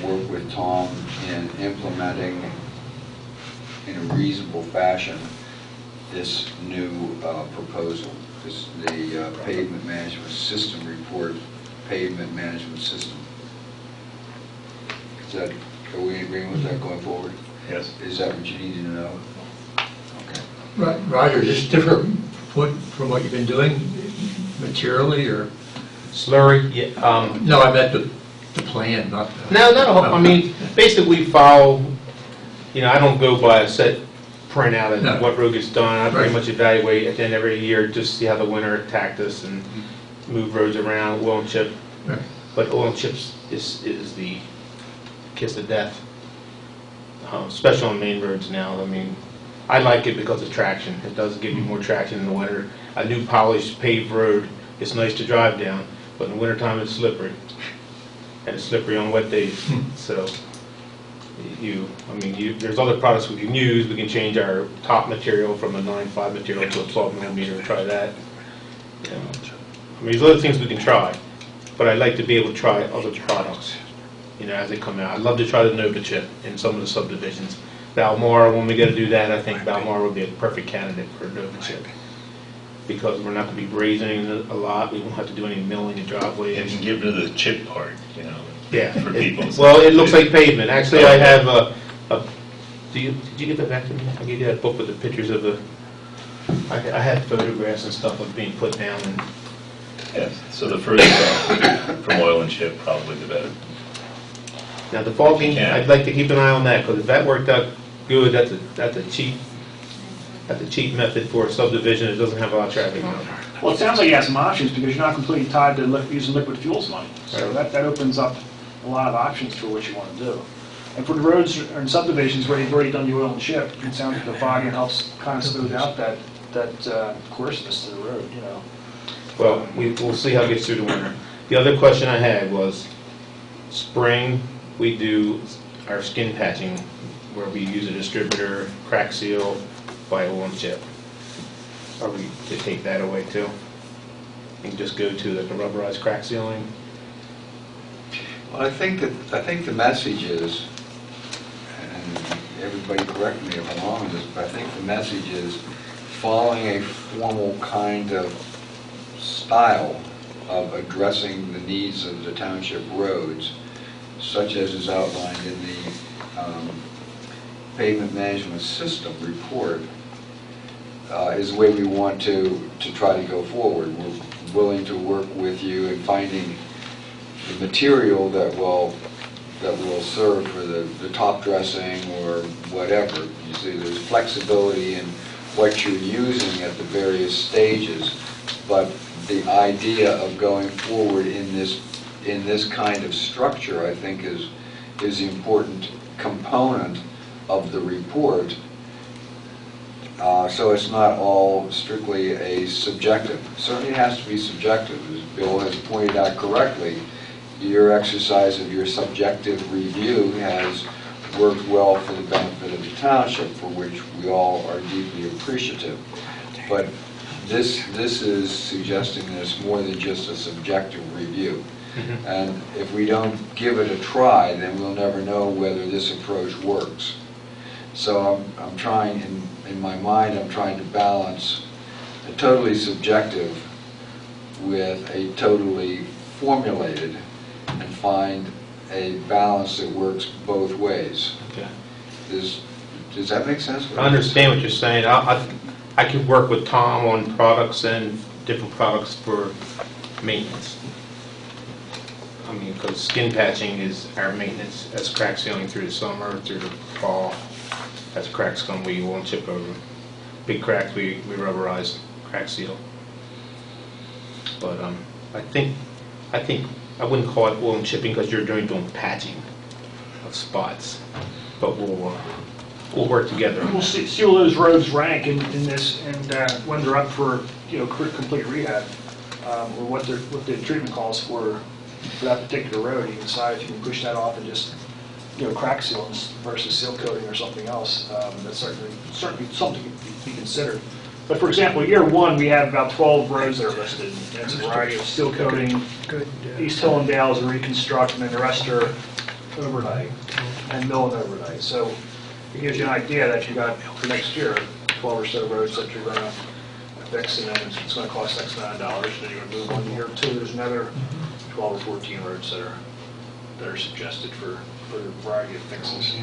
[SPEAKER 2] work with Tom in implementing in a reasonable fashion this new proposal, the pavement management system report, pavement management system? Are we in agreement with that going forward?
[SPEAKER 1] Yes.
[SPEAKER 2] Is that what you need to know? Okay.
[SPEAKER 4] Roger, is this different from what you've been doing materially, or?
[SPEAKER 11] Slurry, yeah,
[SPEAKER 4] No, I meant the plan, not the...
[SPEAKER 11] No, not a whole, I mean, basically follow, I don't go by a set printout of
[SPEAKER 4] No.
[SPEAKER 11] what road gets done. I pretty
[SPEAKER 4] Right.
[SPEAKER 11] much evaluate at the end of every year, just see how the winter attacked us and move roads around, oil and chip.
[SPEAKER 4] Right.
[SPEAKER 11] But oil and chips is the kiss of death, especially on main roads now. I mean, I like it because of traction. It does give you more traction in the winter. A new polished paved road, it's nice to drive down, but in the wintertime it's slippery. And it's slippery on wet days. So there's other products we can use. We can change our top material from a 9.5 material to a 12 millimeter, try that. I mean, there's other things we can try, but I'd like to be able to try other products, as they come out. I'd love to try the Nova chip in some of the subdivisions. Balmora, when we got to do that, I think Balmora would be a perfect candidate for a Nova chip. Because we're not going to be grazing a lot, we won't have to do any milling in driveways.
[SPEAKER 1] And you can get rid of the chip part,
[SPEAKER 11] Yeah.
[SPEAKER 1] for people.
[SPEAKER 11] Well, it looks like pavement. Actually, I have did you get that back to me? I gave you that book with the pictures of I had photographs and stuff of being put down and...
[SPEAKER 1] Yes, so the first from oil and chip, probably the better.
[SPEAKER 11] Now, the fogging,
[SPEAKER 1] Yeah.
[SPEAKER 11] I'd like to keep an eye on that, because if that worked out good, that's a cheap method for a subdivision that doesn't have a lot of traffic on it.
[SPEAKER 12] Well, it sounds like you have some options because you're not completely tied to using liquid fuels money. So that opens up a lot of options for what you want to do. And for the roads and subdivisions where you've already done the oil and chip, it sounds like the volume helps kind of smooth out that coarseness to the road, you know.
[SPEAKER 11] Well, we'll see how it gets through the winter. The other question I had was, spring, we do our skin patching, where we use a distributor, crack seal, by oil and chip. Are we to take that away too? And just go to the rubberized crack sealing?
[SPEAKER 2] Well, I think the message is, and everybody correct me if I'm wrong with this, but I think the message is following a formal kind of style of addressing the needs of the township roads, such as is outlined in the Pavement Management System report, is the way we want to try to go forward. We're willing to work with you in finding the material that will serve for the top dressing or whatever. You see, there's flexibility in what you're using at the various stages, but the idea of going forward in this kind of structure, I think, is the important component of the report. So it's not all strictly a subjective. Certainly it has to be subjective. As Bill has pointed out correctly, your exercise of your subjective review has worked well for the benefit of the township, for which we all are deeply appreciative. But this is suggesting that it's more than just a subjective review. And if we don't give it a try, then we'll never know whether this approach works. So I'm trying, in my mind, I'm trying to balance a totally subjective with a totally formulated and find a balance that works both ways.
[SPEAKER 11] Okay.
[SPEAKER 2] Does that make sense?
[SPEAKER 11] I understand what you're saying. I could work with Tom on products and different products for maintenance. I mean, because skin patching is our maintenance. That's crack sealing through the summer, through the fall. That's cracks come, we won't chip over. Big cracks, we rubberize, crack seal. But I think I wouldn't call it oil and chipping because you're doing patching of spots. But we'll work together on
[SPEAKER 12] We'll
[SPEAKER 11] that.
[SPEAKER 12] see where those roads rank in this, and when they're up for, complete rehab, or what the treatment calls for that particular road. You can decide if you can push that off and just, crack seal versus seal coating or something else. That's certainly something to be considered. But for example, year one, we have about 12 roads that are listed. And it's a variety of seal coating. East Hillendale is a reconstruct, and then the rest are overnight and mill and overnight. So it gives you an idea that you got for next year 12 or so roads that you're going to fix, and then it's going to cost X amount of dollars. Then you're going to move 1 year or two. There's another 12 or 14 roads that are suggested for a variety of fixes.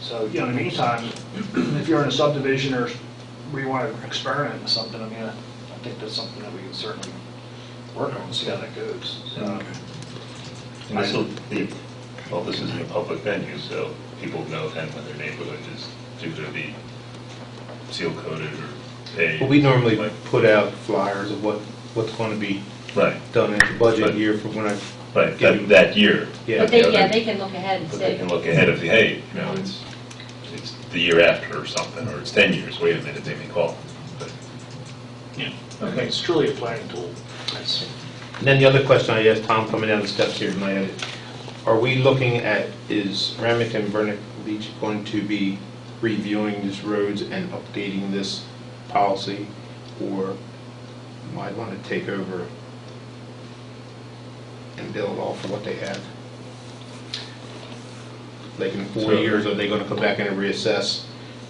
[SPEAKER 12] So, in the meantime, if you're in a subdivision or where you want to experiment with something, I mean, I think that's something that we can certainly work on and see how that goes.
[SPEAKER 1] And this will be, well, this isn't a public venue, so people know then when their neighborhood is due to be seal coated or paved.
[SPEAKER 11] Well, we normally put out flyers of what's going to be
[SPEAKER 1] Right.
[SPEAKER 11] done in the budget
[SPEAKER 1] But-
[SPEAKER 11] year for when I
[SPEAKER 1] Right,
[SPEAKER 11] get
[SPEAKER 1] that year.
[SPEAKER 11] Yeah.
[SPEAKER 5] But they can look ahead and
[SPEAKER 1] But they
[SPEAKER 5] say,
[SPEAKER 1] can look ahead of, hey, it's the year after or something, or it's 10 years, wait a minute, they may call. But,
[SPEAKER 12] Okay, it's truly a planning tool.
[SPEAKER 11] And then the other question I asked Tom coming down the steps here tonight, are we looking at, is Remington Vernon Beach going to be reviewing these roads and updating this policy, or might want to take over and bill all for what they have? Like in 4 years, are they going to come back in and reassess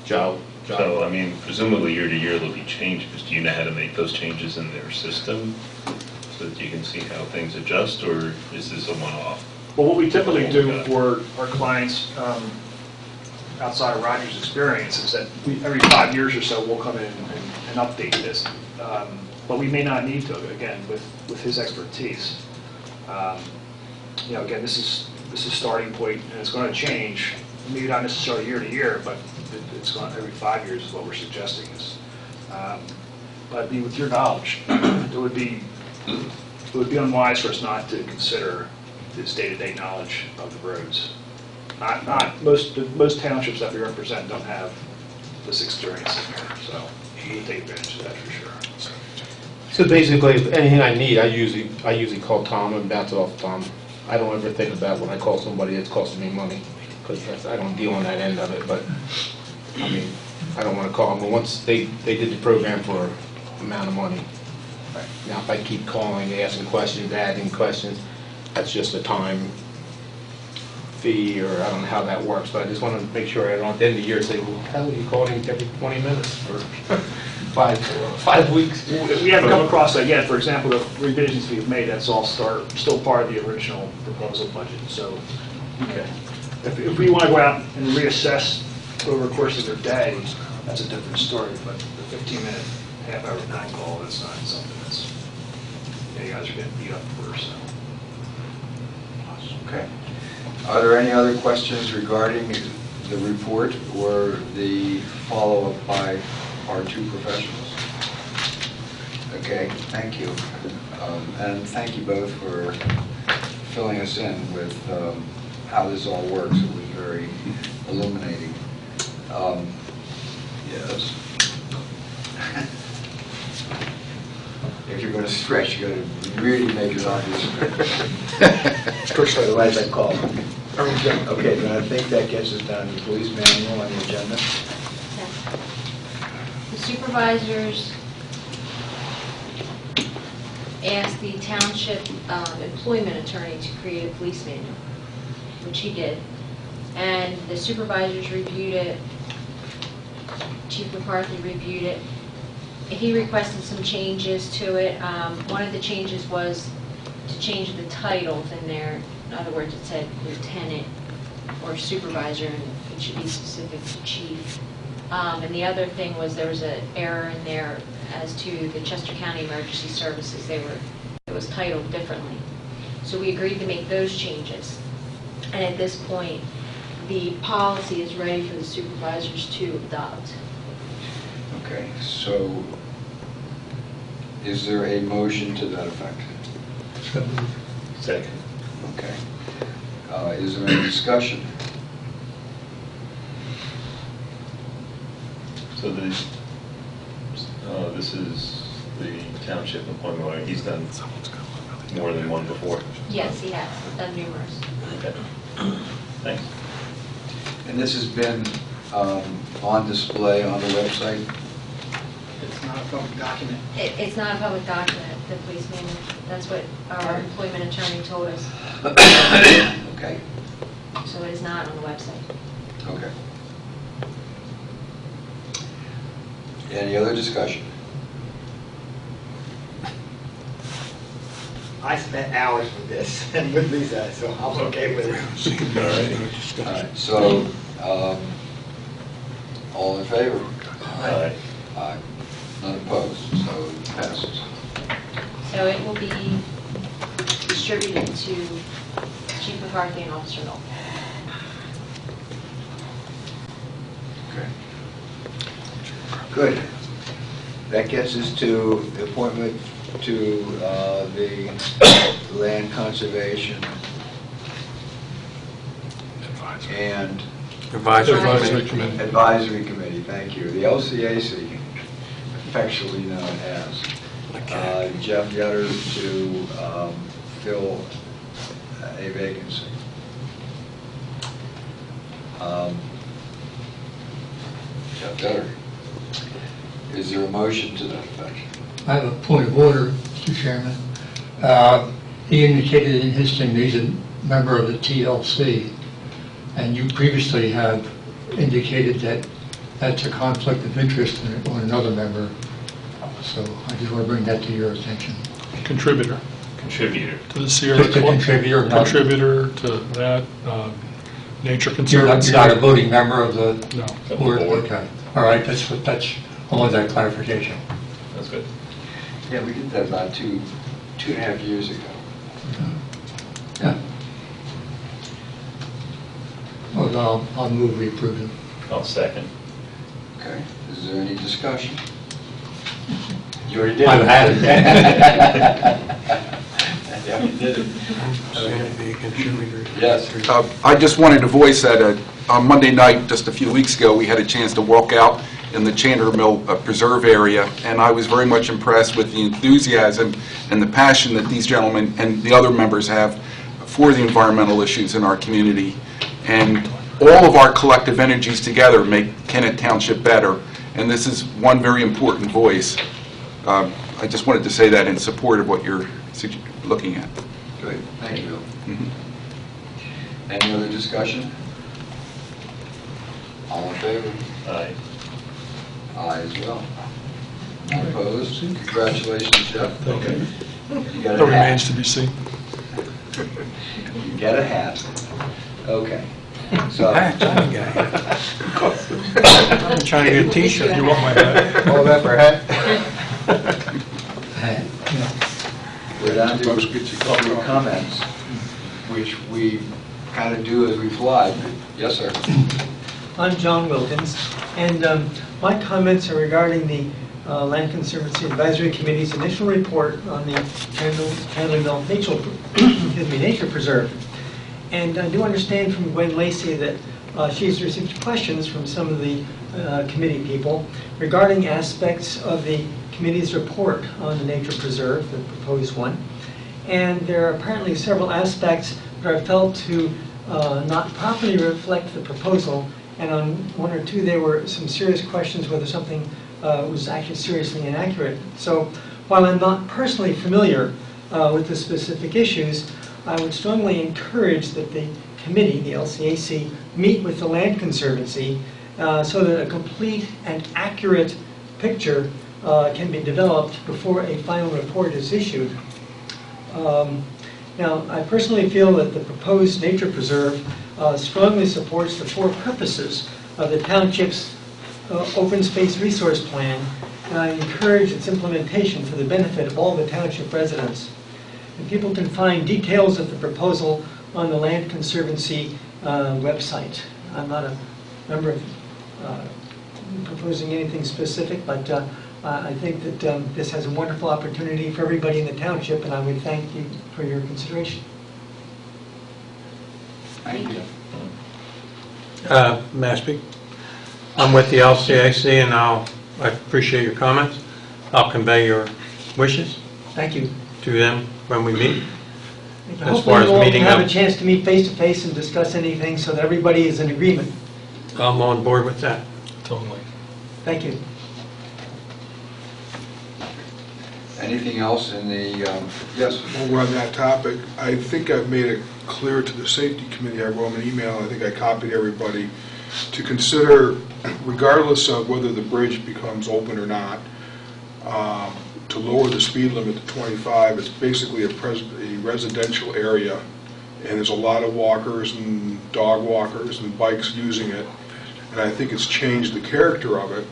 [SPEAKER 11] job?
[SPEAKER 1] So, I mean, presumably year to year there'll be changes. Do you know how to make those changes in their system so that you can see how things adjust, or is this a one-off?
[SPEAKER 12] Well, what we typically do for our clients, outside of Roger's experience, is that every 5 years or so, we'll come in and update this. But we may not need to, again, with his expertise. Again, this is starting point, and it's going to change. Maybe not necessarily year to year, but it's going every 5 years is what we're suggesting is. but with your knowledge, it would be unwise for us not to consider this day-to-day knowledge of the roads. Most townships that we represent don't have this experience in here, so we'll take advantage of that for sure.
[SPEAKER 11] So basically, if anything I need, I usually call Tom and bounce it off Tom. I don't ever think about when I call somebody it's costing me money, because I don't deal on that end of it, but, I mean, I don't want to call them, but once they did the program for amount of money. Now, if I keep calling, asking questions, adding questions, that's just a time fee, or I don't know how that works, but I just want to make sure I don't, at the end of the year, say, well, how are you calling every 20 minutes for 5 weeks?
[SPEAKER 12] We haven't come across that yet. For example, the revisions we've made, that's all still part of the original proposal budget. So if we want to go out and reassess over the course of their day, that's a different story. But the 15-minute, half-hour phone call, that's not something that's, you guys are getting beat up for. So.
[SPEAKER 2] Okay. Are there any other questions regarding the report or the follow-up by our two professionals? Okay, thank you. And thank you both for filling us in with how this all works. It was very illuminating. Yes. If you're going to stretch, you're going to really make it obvious. Otherwise, I call. Okay, then I think that gets us down to the police manual on the agenda.
[SPEAKER 5] The supervisors asked the township employment attorney to create a police manual, which he did. And the supervisors reviewed it. Chief McCarthy reviewed it. He requested some changes to it. One of the changes was to change the titles in there. In other words, it said lieutenant or supervisor, and it should be specific to chief. And the other thing was there was an error in there as to the Chester County Emergency Services. It was titled differently. So we agreed to make those changes. And at this point, the policy is ready for the supervisors to adopt.
[SPEAKER 2] Okay, so is there a motion to that effect?
[SPEAKER 1] Second.
[SPEAKER 2] Okay. Is there any discussion?
[SPEAKER 1] So this is the township employment lawyer. He's done more than one before.
[SPEAKER 5] Yes, he has done numerous.
[SPEAKER 1] Okay. Thanks.
[SPEAKER 2] And this has been on display on the website?
[SPEAKER 12] It's not a public document.
[SPEAKER 5] It's not a public document, the police manual. That's what our employment attorney told us.
[SPEAKER 2] Okay.
[SPEAKER 5] So it is not on the website.
[SPEAKER 2] Okay. Any other discussion?
[SPEAKER 14] I spent hours with this and with Lisa, so I'm okay with it.
[SPEAKER 2] All right, so, all in favor?
[SPEAKER 1] Aye.
[SPEAKER 2] Aye. None opposed, so it passes.
[SPEAKER 5] So it will be distributed to Chief McCarthy and Officer Knoll.
[SPEAKER 2] Okay. Good. That gets us to the appointment to the Land Conservation and
[SPEAKER 7] Advisory Committee.
[SPEAKER 2] Advisory Committee, thank you. The LCAC, affectionately known as. Jeff Yetter to fill a vacancy. Jeff Yetter. Is there a motion to that effect?
[SPEAKER 4] I have a point of order, Mr. Chairman. He indicated in his thing that he's a member of the TLC, and you previously have indicated that that's a conflict of interest on another member. So I just want to bring that to your attention.
[SPEAKER 10] Contributor
[SPEAKER 1] Contributor.
[SPEAKER 10] to the Sierra
[SPEAKER 4] Just a
[SPEAKER 10] Club.
[SPEAKER 4] contributor, not-
[SPEAKER 10] Contributor to that, Nature
[SPEAKER 4] You're
[SPEAKER 10] Conservancy.
[SPEAKER 4] not a voting member of the
[SPEAKER 10] No.
[SPEAKER 4] board? Okay. All right, that's, I want that clarification.
[SPEAKER 1] That's good.
[SPEAKER 2] Yeah, we did that about two and a half years ago.
[SPEAKER 4] Yeah. Well, I'll move we approve it.
[SPEAKER 1] I'll second.
[SPEAKER 2] Okay. Is there any discussion? You already did.
[SPEAKER 4] I've had it.
[SPEAKER 2] Yeah, you did it.
[SPEAKER 7] Be a contributor.
[SPEAKER 2] Yes.
[SPEAKER 9] I just wanted to voice that on Monday night, just a few weeks ago, we had a chance to walk out in the Chandler Mill Preserve area, and I was very much impressed with the enthusiasm and the passion that these gentlemen and the other members have for the environmental issues in our community. And all of our collective energies together make Kennett Township better, and this is one very important voice. I just wanted to say that in support of what you're looking at.
[SPEAKER 2] Good, thank you, Bill. Any other discussion? All in favor?
[SPEAKER 1] Aye.
[SPEAKER 2] Aye as well. Not opposed? Congratulations, Jeff.
[SPEAKER 10] Thank you.
[SPEAKER 2] You got
[SPEAKER 10] That
[SPEAKER 2] a
[SPEAKER 10] remains
[SPEAKER 2] hat.
[SPEAKER 10] to be seen.
[SPEAKER 2] You get a hat. Okay. So,
[SPEAKER 7] Ah, Johnny guy. I'm trying to get a T-shirt.
[SPEAKER 10] You want my hat?
[SPEAKER 11] All that for a hat?
[SPEAKER 2] we're down to public comments, which we kind of do as we fly. Yes, sir.
[SPEAKER 15] I'm John Wilkins, and my comments are regarding the Land Conservancy Advisory Committee's initial report on the Chandler Mill Nature Preserve. And I do understand from Gwen Lacey that she's received questions from some of the committee people regarding aspects of the committee's report on the nature preserve, the proposed one. And there are apparently several aspects that are felt to not properly reflect the proposal. And on one or two, there were some serious questions whether something was actually seriously inaccurate. So while I'm not personally familiar with the specific issues, I would strongly encourage that the committee, the LCAC, meet with the Land Conservancy so that a complete and accurate picture can be developed before a final report is issued. Now, I personally feel that the proposed nature preserve strongly supports the four purposes of the township's open space resource plan, and I encourage its implementation for the benefit of all the township residents. And people can find details of the proposal on the Land Conservancy website. I'm not a member of proposing anything specific, but I think that this has a wonderful opportunity for everybody in the township, and I would thank you for your consideration.
[SPEAKER 2] Thank you.
[SPEAKER 7] May I speak? I'm with the LCAC, and I appreciate your comments. I'll convey your wishes
[SPEAKER 15] Thank you.
[SPEAKER 7] to them when we meet. As
[SPEAKER 15] Hopefully
[SPEAKER 7] far as
[SPEAKER 15] we'll
[SPEAKER 7] meeting
[SPEAKER 15] have
[SPEAKER 7] up-
[SPEAKER 15] a chance to meet face to face and discuss anything so that everybody is in agreement.
[SPEAKER 7] I'm on board with that.
[SPEAKER 10] Totally.
[SPEAKER 15] Thank you.
[SPEAKER 2] Anything else in the, yes?
[SPEAKER 6] While we're on that topic, I think I've made it clear to the safety committee, I wrote an email, I think I copied everybody, to consider, regardless of whether the bridge becomes open or not, to lower the speed limit to 25. It's basically a residential area, and there's a lot of walkers and dog walkers and bikes using it, and I think it's changed the character of it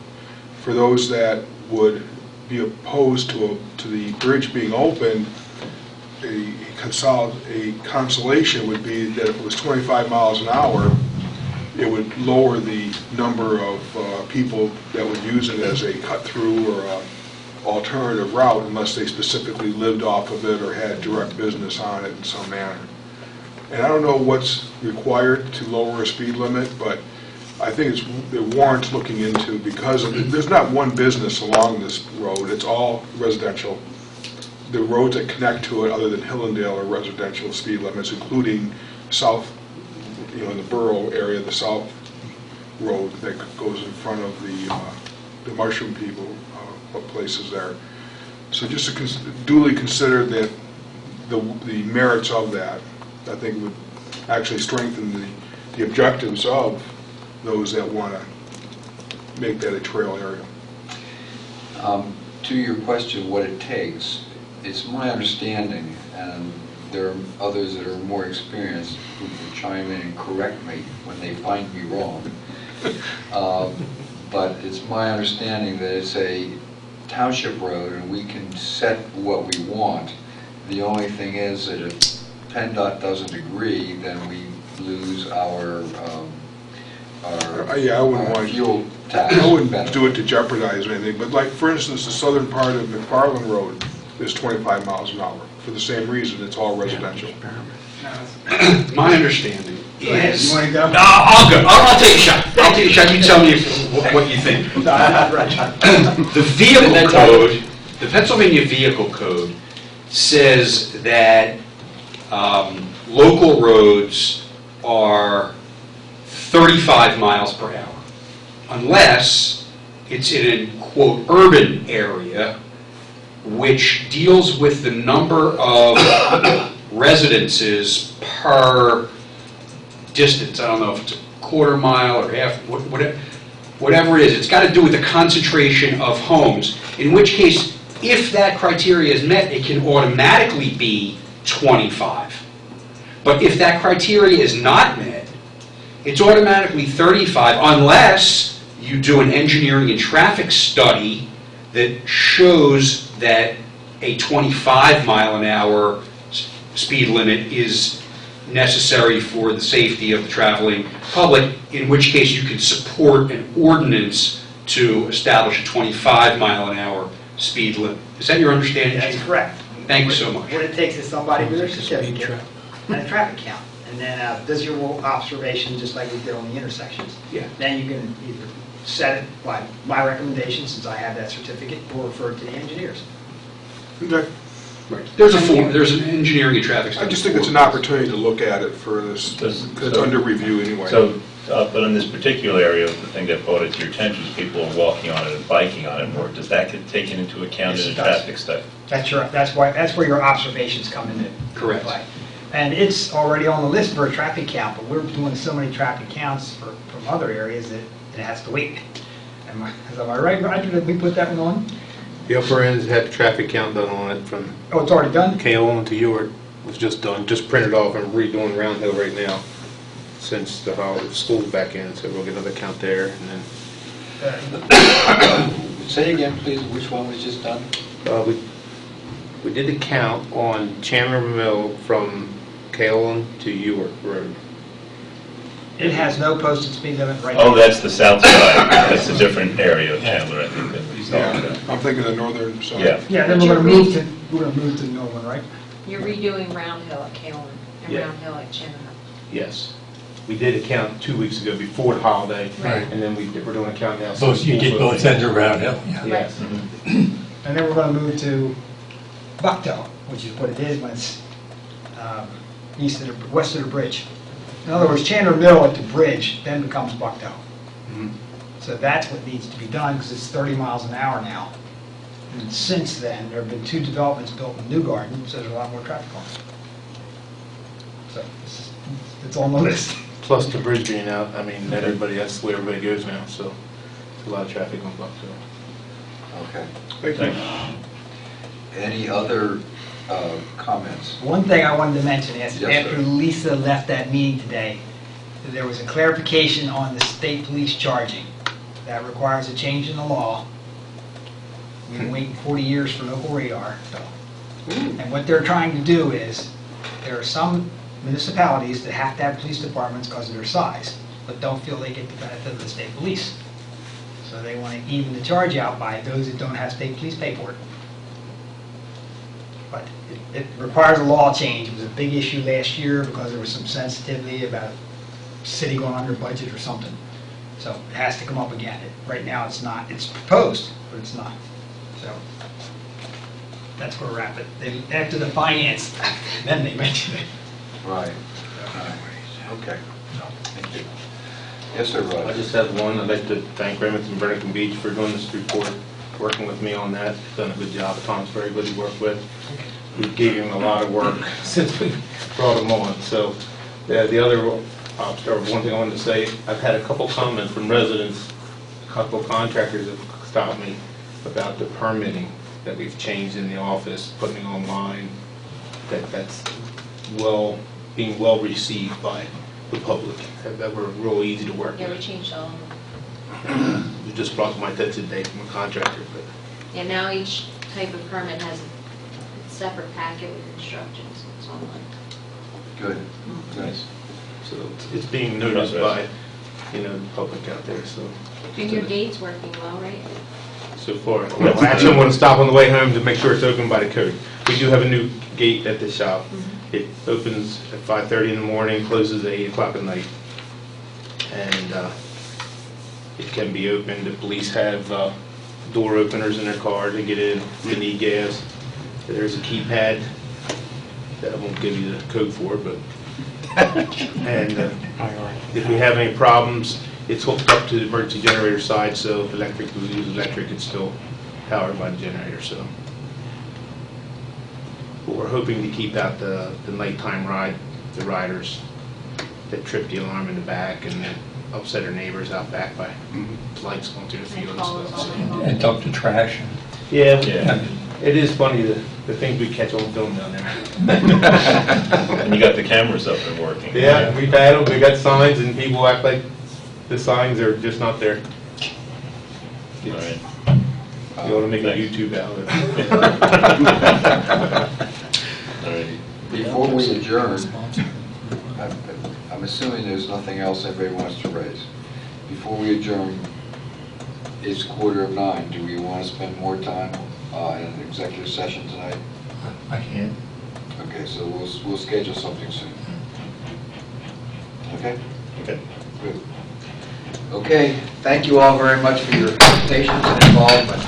[SPEAKER 6] for those that would be opposed to the bridge being open. A consolation would be that if it was 25 miles an hour, it would lower the number of people that would use it as a cut-through or a alternative route unless they specifically lived off of it or had direct business on it in some manner. And I don't know what's required to lower a speed limit, but I think it warrants looking into because there's not one business along this road. It's all residential. The roads that connect to it, other than Hillendale, are residential speed limits, including south, in the borough area, the south road that goes in front of the mushroom people, places there. So just to duly consider that the merits of that, I think would actually strengthen the objectives of those that want to make that a trail area.
[SPEAKER 2] To your question, what it takes, it's my understanding, and there are others that are more experienced who will chime in and correct me when they find me wrong. But it's my understanding that it's a township road and we can set what we want. The only thing is that if PennDOT doesn't agree, then we lose our
[SPEAKER 6] Yeah, I wouldn't want
[SPEAKER 2] fuel tax.
[SPEAKER 6] I wouldn't
[SPEAKER 2] benefit.
[SPEAKER 6] do it to jeopardize anything, but like, for instance, the southern part of McFarland Road is 25 miles an hour, for the same reason, it's all residential.
[SPEAKER 3] My understanding
[SPEAKER 14] Go ahead,
[SPEAKER 3] is...
[SPEAKER 14] you wanna go?
[SPEAKER 3] No, I'll go. I'll take a shot. I'll take a shot. You tell me what you think. The vehicle code, the Pennsylvania Vehicle Code says that local roads are 35 miles per hour, unless it's in a, quote, urban area, which deals with the number of residences per distance. I don't know if it's a quarter mile or half, whatever it is. It's got to do with the concentration of homes, in which case, if that criteria is met, it can automatically be 25. But if that criteria is not met, it's automatically 35 unless you do an engineering and traffic study that shows that a 25 mile an hour speed limit is necessary for the safety of the traveling public, in which case you can support an ordinance to establish a 25 mile an hour speed limit. Is that your understanding,
[SPEAKER 14] That's
[SPEAKER 3] Chief?
[SPEAKER 14] correct.
[SPEAKER 3] Thank you so much.
[SPEAKER 14] What it takes is somebody with a certificate and a traffic count, and then visual observation, just like we did on the intersections.
[SPEAKER 3] Yeah.
[SPEAKER 14] Then you can either set it by my recommendation, since I have that certificate, or refer it to the engineers.
[SPEAKER 6] Okay.
[SPEAKER 3] Right. There's a form, there's an engineering and traffic
[SPEAKER 6] I
[SPEAKER 3] study.
[SPEAKER 6] just think it's an opportunity to look at it for this, because it's under review anyway.
[SPEAKER 1] So, but in this particular area, the thing that brought it to your attention is people are walking on it and biking on it more. Does that get taken into account
[SPEAKER 14] Yes,
[SPEAKER 1] in
[SPEAKER 14] it
[SPEAKER 1] the
[SPEAKER 14] does.
[SPEAKER 1] traffic study?
[SPEAKER 14] That's where your observations come into
[SPEAKER 3] Correct.
[SPEAKER 14] play. And it's already on the list for a traffic count, but we're doing so many traffic counts from other areas that it has to wait. Am I right, Roger, that we put that one on?
[SPEAKER 11] The upper ends had the traffic count done on it from
[SPEAKER 14] Oh, it's already done?
[SPEAKER 11] Kaolin to Ewart, was just done, just printed off and redoing Round Hill right now, since the school's back in, so we'll get another count there, and then,
[SPEAKER 2] Say again, please, which one was just done?
[SPEAKER 11] we did the count on Chandler Mill from Kaolin to Ewart Road.
[SPEAKER 14] It has no posted speed limit right now.
[SPEAKER 1] Oh, that's the south side. That's a different area of Chandler, I think, that he's talking
[SPEAKER 6] Yeah,
[SPEAKER 1] about.
[SPEAKER 6] I'm thinking the northern side.
[SPEAKER 1] Yeah.
[SPEAKER 14] Yeah, then we're gonna move to Nolan, right?
[SPEAKER 5] You're redoing Round Hill at Kaolin and
[SPEAKER 11] Yeah.
[SPEAKER 5] Round Hill at Chatham.
[SPEAKER 11] Yes. We did a count 2 weeks ago before the holiday,
[SPEAKER 5] Right.
[SPEAKER 11] and then we're doing a count now.
[SPEAKER 4] Both, you get both ends around Hill, yeah.
[SPEAKER 11] Yes.
[SPEAKER 14] And then we're gonna move to Bucktown, which is what it is when it's west of the bridge. In other words, Chandler Mill at the bridge then becomes Bucktown.
[SPEAKER 11] Mhm.
[SPEAKER 14] So that's what needs to be done, because it's 30 miles an hour now. And since then, there have been 2 developments built in New Garden, so there's a lot more traffic on it. So it's on the list.
[SPEAKER 11] Plus the bridge being out, I mean, that's where everybody goes now, so there's a lot of traffic on Bucktown.
[SPEAKER 2] Okay.
[SPEAKER 6] Thank you.
[SPEAKER 2] Any other comments?
[SPEAKER 14] One thing I wanted to mention is,
[SPEAKER 2] Yes,
[SPEAKER 14] after
[SPEAKER 2] sir.
[SPEAKER 14] Lisa left that meeting today, there was a clarification on the state police charging. That requires a change in the law. We've been waiting 40 years for local radar, so. And what they're trying to do is, there are some municipalities that have to have police departments because of their size, but don't feel they get the benefit of the state police. So they want to even the charge out by those that don't have state police pay for it. But it requires a law change. It was a big issue last year because there was some sensitivity about city going under budget or something. So it has to come up again. Right now, it's not, it's proposed, but it's not. So that's where we're at. But after the finance, then they mentioned it.
[SPEAKER 2] Right. Okay. Thank you. Yes, sir,
[SPEAKER 11] I
[SPEAKER 2] Roger.
[SPEAKER 11] just have one. I'd like to thank Remington Burlington Beach for doing this report, working with me on that. Done a good job. Tom's very good to work with. We gave him a lot of work since we brought him on. So the other, one thing I wanted to say, I've had a couple comments from residents, a couple contractors have stopped me about the permitting that we've changed in the office, putting it online, that's being well received by the public, that were real easy to work
[SPEAKER 5] Yeah, we
[SPEAKER 11] with.
[SPEAKER 5] changed all of them.
[SPEAKER 11] It just brought to my attention today from a contractor, but
[SPEAKER 5] And now each type of permit has a separate packet with instructions. It's online.
[SPEAKER 2] Good. Nice.
[SPEAKER 11] so it's being noticed by you know, the public out there, so.
[SPEAKER 5] And your gate's working well, right?
[SPEAKER 11] So far. No, actually, I'm going to stop on the way home to make sure it's open by the code. We do have a new gate at the shop. It opens at 5:30 in the morning, closes at 8 o'clock at night. And it can be opened. The police have door openers in their car to get in if they need gas. There's a keypad that I won't give you the code for, but. And if we have any problems, it's hooked up to the emergency generator side, so if we use electric, it's still powered by the generator, so. But we're hoping to keep out the nighttime the riders that trip the alarm in the back and that upset our neighbors out back by lights going through the field and stuff. So.
[SPEAKER 4] And dump the trash.
[SPEAKER 11] Yeah,
[SPEAKER 1] Yeah.
[SPEAKER 11] it is funny, the things we catch on film down there.
[SPEAKER 1] And you got the cameras up and working.
[SPEAKER 11] Yeah, we've had them, we got signs, and people act like the signs are just not there.
[SPEAKER 1] All right.
[SPEAKER 11] You want to make a YouTube out of it.
[SPEAKER 1] All right.
[SPEAKER 2] Before we adjourn, I'm assuming there's nothing else anybody wants to raise. Before we adjourn, it's 8:45. Do we want to spend more time in an executive session tonight?
[SPEAKER 4] I can't.
[SPEAKER 2] Okay, so we'll schedule something soon. Okay?
[SPEAKER 1] Okay.
[SPEAKER 2] Good. Okay, thank you all very much for your patience and involvement.